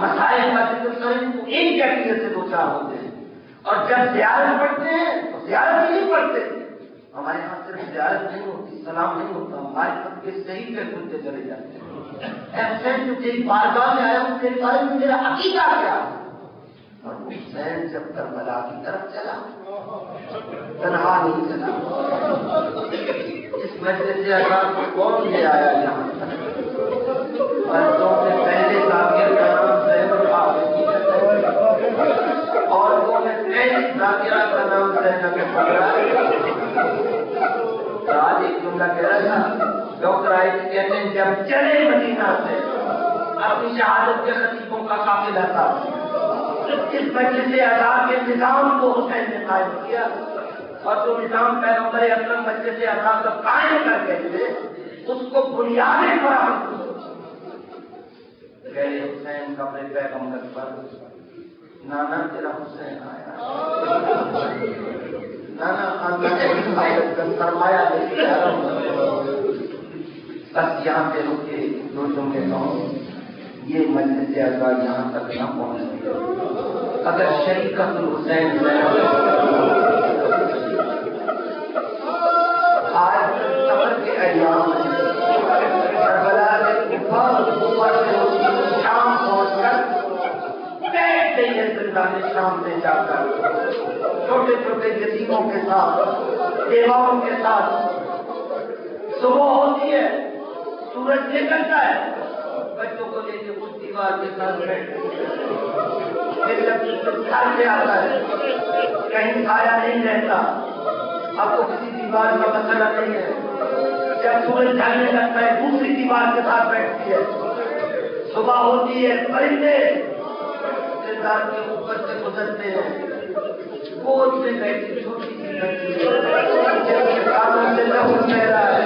مسائل کا ذکر کریں تو ایک کیفیت سے دو چار ہوتے ہیں، اور جب زیارت پڑھتے ہیں تو زیارت نہیں پڑھتے۔ ہمارے یہاں صرف زیارت نہیں ہوتی، سلام نہیں ہوتا، ہمارے سب کے صحیح پہ سنتے چلے جاتے ہیں۔ اے حسین جو تیری بارگاہ میں آیا ہوں، تیرے بارے میں میرا عقیدہ کیا؟ اور حسین جب کربلا کی طرف چلا، تنہا نہیں چلا، اس مسجد سے آزاد کو کون لے آیا یہاں تک؟ مردوں سے پہلے ذاکر کا نام زین العابدین ہے، عورتوں میں پہلی ذاکرہ کا نام زینب ہے۔ آج ایک جملہ کہہ رہا تھا، ڈاکٹر آئے کہتے ہیں جب چلے مدینہ سے اپنی شہادت کے خطیبوں کا قافلہ تھا، اس مجلس اعزا کے نظام کو حسین نے قائم کیا، اور جو نظام پیغمبر اکرم مجلس اعزا کا قائم کر گئے تھے اس کو بنیادیں فراہم کی۔ غیر حسین قبر پیغمبر پر نانا تیرا حسین آیا، نانا خاندان کا سرمایہ لے کے آ رہا ہوں۔ بس یہاں پہ رکے دو جملے کہوں، یہ مجلس اعزا یہاں تک نہ پہنچتی اگر شریکت الحسین آج سفر کے ایام کربلا کے شام پہنچ کر بیٹھ گئی ہے زندان شام میں جا کر، چھوٹے چھوٹے یتیموں کے ساتھ، بیواؤں کے ساتھ۔ صبح ہوتی ہے، سورج نکلتا ہے، بچوں کو لے کے اس دیوار کے ساتھ بیٹھتے پھر جب گھر پہ آتا ہے کہیں سایہ نہیں رہتا، اب تو کسی دیوار کا مسئلہ نہیں ہے، جب سورج ڈھلنے لگتا ہے دوسری دیوار کے ساتھ بیٹھتی ہے۔ صبح ہوتی ہے، پرندے دیوار کے اوپر سے گزرتے ہیں، گود میں بیٹھی چھوٹی سی بچی جن کے کانوں سے لہو بہ رہا ہے،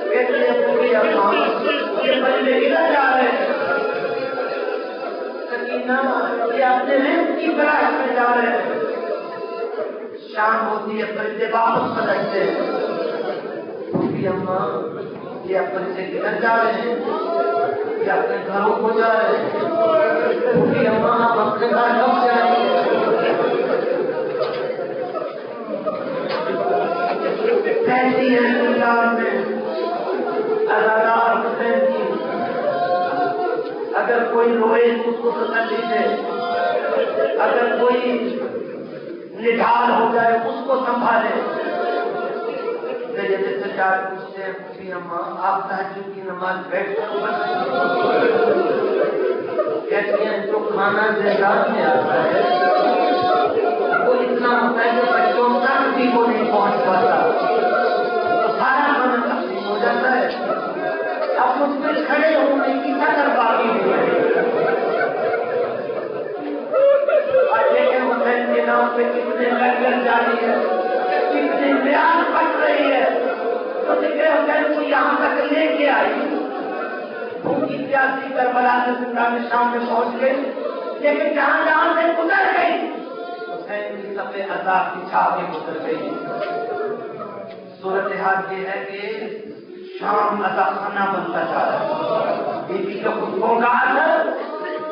کہتے ہیں پوری اماں یہ بندے ادھر جا رہے ہیں، سکینہ یہ اپنے رزق کی تلاش میں جا رہے ہیں۔ شام ہوتی ہے، پرندے واپس پلٹتے ہیں، پوری اماں یہ اپنے سے کدھر جا رہے ہیں، یہ اپنے گھروں کو جا رہے ہیں، پوری اماں آپ اپنے گھر کب جائیں گے؟ کہتی ہے دنیا میں اداکار حسین کی، اگر کوئی روئے تو اس کو تسلی دے، اگر کوئی نڈھال ہو جائے اس کو سنبھالے۔ میرے جیسے چار پوچھتے ہیں پوچھی اماں آپ تہجد کی نماز بیٹھ کر کہتی ہیں جو کھانا زندان میں آتا ہے وہ اتنا ہوتا ہے کہ بچوں تک بھی وہ نہیں پہنچ پاتا، تو سارا کھانا تقسیم ہو جاتا ہے، اب مجھ پہ کھڑے ہونے کی قدر باقی نہیں ہے۔ حسین کے نام پہ کتنے لنگر جاری ہے، کتنے بیان پڑ رہی ہے، تو ذکر حسین کو یہاں تک لے کے آئی، بھوکی پیاسی کربلا سے زندان شام میں پہنچ گئی، لیکن جہاں جہاں سے گزر گئی حسین کی سفے عذاب کی چھاپ گزر گئی۔ صورتحال یہ ہے کہ شام عذاب خانہ بنتا جا رہا ہے، بی بی کا خطبوں کا اثر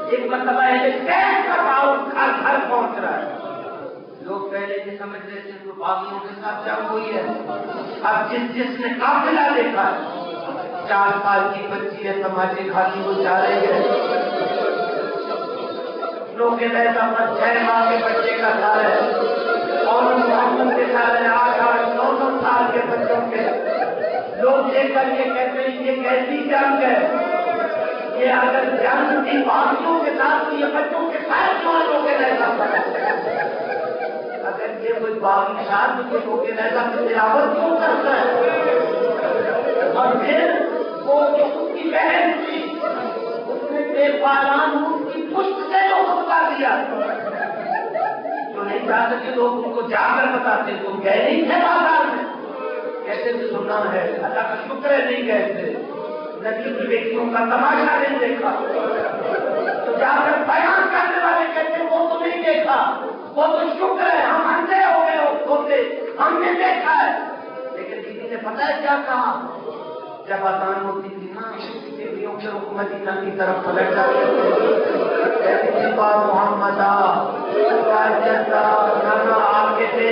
ایک مرتبہ ہے کہ کا تعاون گھر گھر پہنچ رہا ہے۔ لوگ پہلے یہ سمجھ رہے تھے کہ باغیوں کے ساتھ جنگ ہوئی ہے، اب جس نے قافلہ دیکھا ہے 4 سال کی بچی ہے تماچے کھاتی وہ جا رہی ہے، لوگ کے تحت اپنا 6 ماہ کے بچے کا سال ہے اور محمد کے سال ہے 8 9 سال کے بچوں کے، لوگ دیکھ کر یہ کہتے ہیں یہ کیسی جنگ ہے، یہ اگر جنگ تھی باغیوں کے ساتھ یہ بچوں کے ساتھ جوانوں کے جیسا پڑا، اگر یہ کوئی باغی شاد کے لوگ کے جیسا تلاوت کیوں کرتا ہے؟ اور پھر وہ جو اس کی بہن تھی اس نے بے پالان اس کی پشت سے جو خطبہ دیا، جو نہیں چاہتے کہ لوگ ان کو جا کر بتاتے، تم گئے نہیں تھے بازار میں، کیسے بھی سننا ہے، اللہ کا شکر ہے نہیں گئے تھے، نبی کی بیٹیوں کا تماشا نہیں دیکھا، تو جا کر بیان کرنے والے کہتے وہ تو نہیں دیکھا، وہ تو شکر ہے ہم اندھے ہو گئے ہوتے، ہم نے دیکھا ہے۔ لیکن بیوی نے پتہ ہے کیا کہا؟ جب اذان ہوتی تھی نا بیویوں کے رخ مدینہ کی طرف پلٹ جاتے کہتی تھی با محمد آپ کے تھے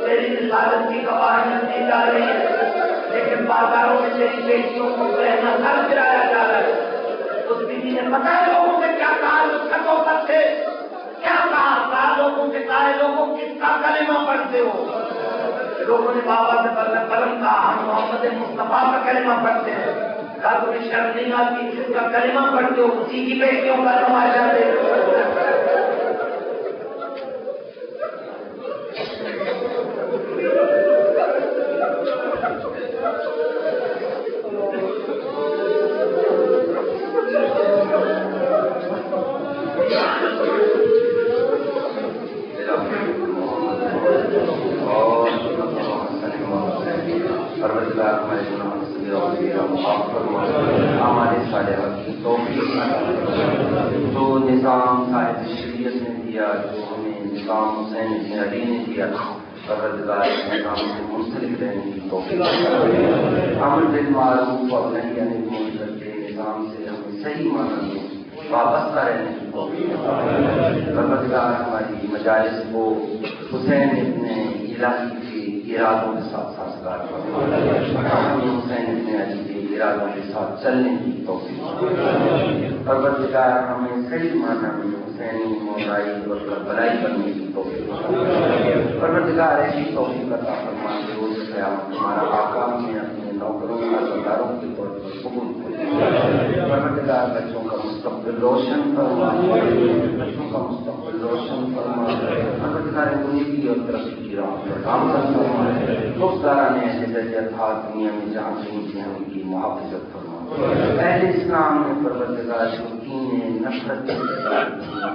تیری رسالت کی گواہی دی جا رہی ہے، لیکن بازاروں میں تیری بیٹیوں کو رہنا سر گرایا جا رہا ہے۔ اس بیوی نے پتہ ہے لوگوں سے کیا کہا، جو چھتوں پر تھے کیا کہا لوگوں سے کہا لوگوں کس کا کلمہ پڑھتے ہو؟ لوگوں نے بابا سے قلم کہا ہم محمد مصطفیٰ کا کلمہ پڑھتے ہیں، کہا تمہیں شرم نہیں آتی جس کا کلمہ پڑھتے ہو اسی کی بیٹیوں کا تماشا دیکھتے ہو۔ ہمارے سارے جو نظام صاحب شریعت نے دیا، جو ہمیں نظام حسین ابن علی نے دیا، پروردگار نظام سے منسلک رہنے کی توفیق، امر بالمعروف اور نہی عن المنکر کے نظام سے ہمیں صحیح معنی میں وابستہ رہنے کی توفیق، پروردگار ہماری مجالس کو حسین ابن الہی کے ارادوں کے ساتھ سازگار فرمائے، حسین ابن علی کے ارادوں کے ساتھ چلنے کی توفیق، پروردگار ہمیں صحیح معنی میں حسینی مولائی اور کربلائی بننے کی توفیق، پروردگار ایسی توفیق عطا فرمائے کہ روز قیامت ہمارا آقا میں اپنے نوکروں کا سرداروں کے طور پر قبول کرے، پروردگار بچوں کا مستقبل روشن فرمائے، بچوں کا مستقبل روشن فرمائے، پروردگار غریبی اور ترقی کی راہ پر گامزن فرمائے، دوستداران ہدایت حال دنیا میں جہاں کہیں سے ہم کی محافظت فرمائے، اہل اسلام نے پروردگار کو کینے نفرت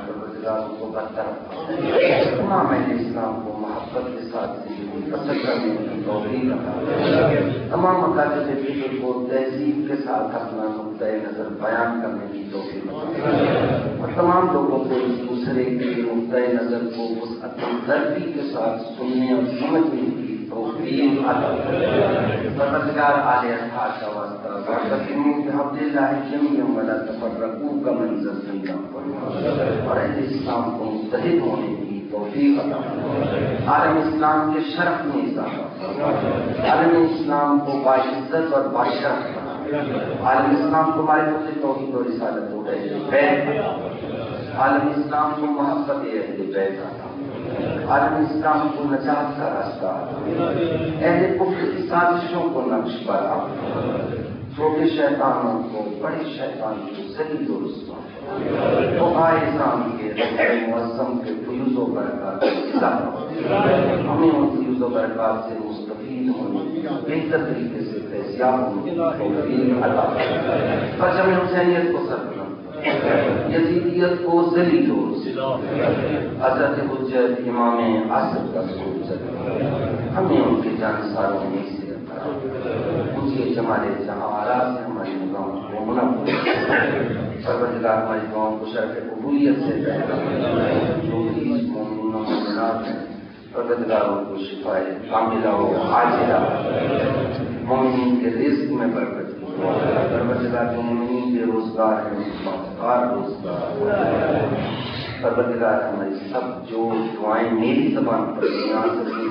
پروردگار کو برطرف فرمائے، تمام اہل اسلام کو محبت کے ساتھ زندگی بسر کرنے کی توفیق عطا فرمائے، تمام مقاصد فکر کو تہذیب کے ساتھ اپنا نقطۂ نظر بیان کرنے کی توفیق عطا فرمائے، اور تمام لوگوں کو ایک دوسرے کے نقطۂ نظر کو وسعت دردی کے ساتھ سننے اور سمجھنے کی توفیق عطا فرمائے، پروردگار آل اطہار کا واسطہ واعتصموا بحبل اللہ جميعا ولا تفرقوا کا منظر زندہ فرمائے، اور اہل اسلام کو متحد ہونے کی توفیق عطا فرمائے، عالم اسلام کے شرف میں اضافہ فرمائے، عالم اسلام کو باعزت اور باشرف فرمائے، عالم اسلام کو معرفت توحید و رسالت و اہل بیت، عالم اسلام کو محبت اہل بیت عطا، عالم اسلام کو نجات کا راستہ، اہل کفر کی سازشوں کو نقش برآ، چھوٹے شیطانوں کو بڑے شیطان کو ذلیل و رسوا، تو اسلام کے معظم کے فیوز و برکات سے اضافہ، ہمیں ان فیوز و برکات سے مستفید ہونے، بہتر طریقے سے فیضیاب ہونے کی توفیق عطا فرمائے، پرچم حسینیت کو سربلند، یزیدیت کو ذلیل و رسوا، حضرت حجت امام عصر کا سلوک ذلیل، ہمیں ان کے جانساروں میں سے ان کے جمال جہاں آراز سے ہماری نگاہوں کو منور، پروردگار ہماری دعاؤں کو شرف قبولیت سے پیدا جو بھی اس مومنوں مومنات ہیں، پروردگاروں کو شفائے کاملہ و عاجلہ، مومنین کے رزق میں برکت کی، پروردگار جو مومنین کے روزگار ہیں اس کا روزگار، پروردگار ہماری سب جو دعائیں میری زبان پر بیان کریں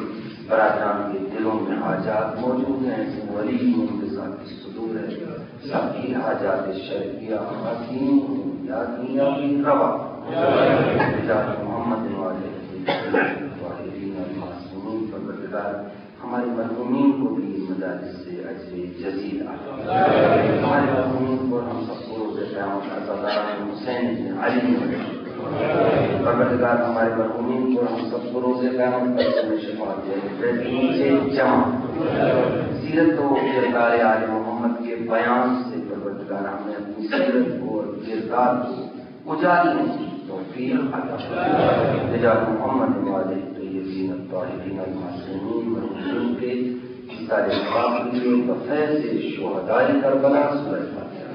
برادران کے دلوں میں حاجات موجود ہیں، ولی ان کے ساتھ صدور ہے، سب کی حاجات شرعیہ حکیم یادیہ کی روا محمد المعصومین، پروردگار ہمارے مرحومین کو بھی مجالس سے اجر جزیل عطا، ہمارے مرحومین کو ہم سب کو روز قیامت عزاداران حسین ابن علی پروردگار ہمارے مرحومین کو ہم سب کو روز قیامت پر شفاعت دے، نیچے جمع سیرت و کردار آل محمد کے بیان سے پروردگار ہمیں اپنی سیرت کو اور کردار کو اجاگر توفیق عطا فرما بجاه محمد وآلہ الطیبین الطاہرین المعصومین مرحومین کے سارے قابلیوں کا فیض شہدائے کربلا سورہ فاتحہ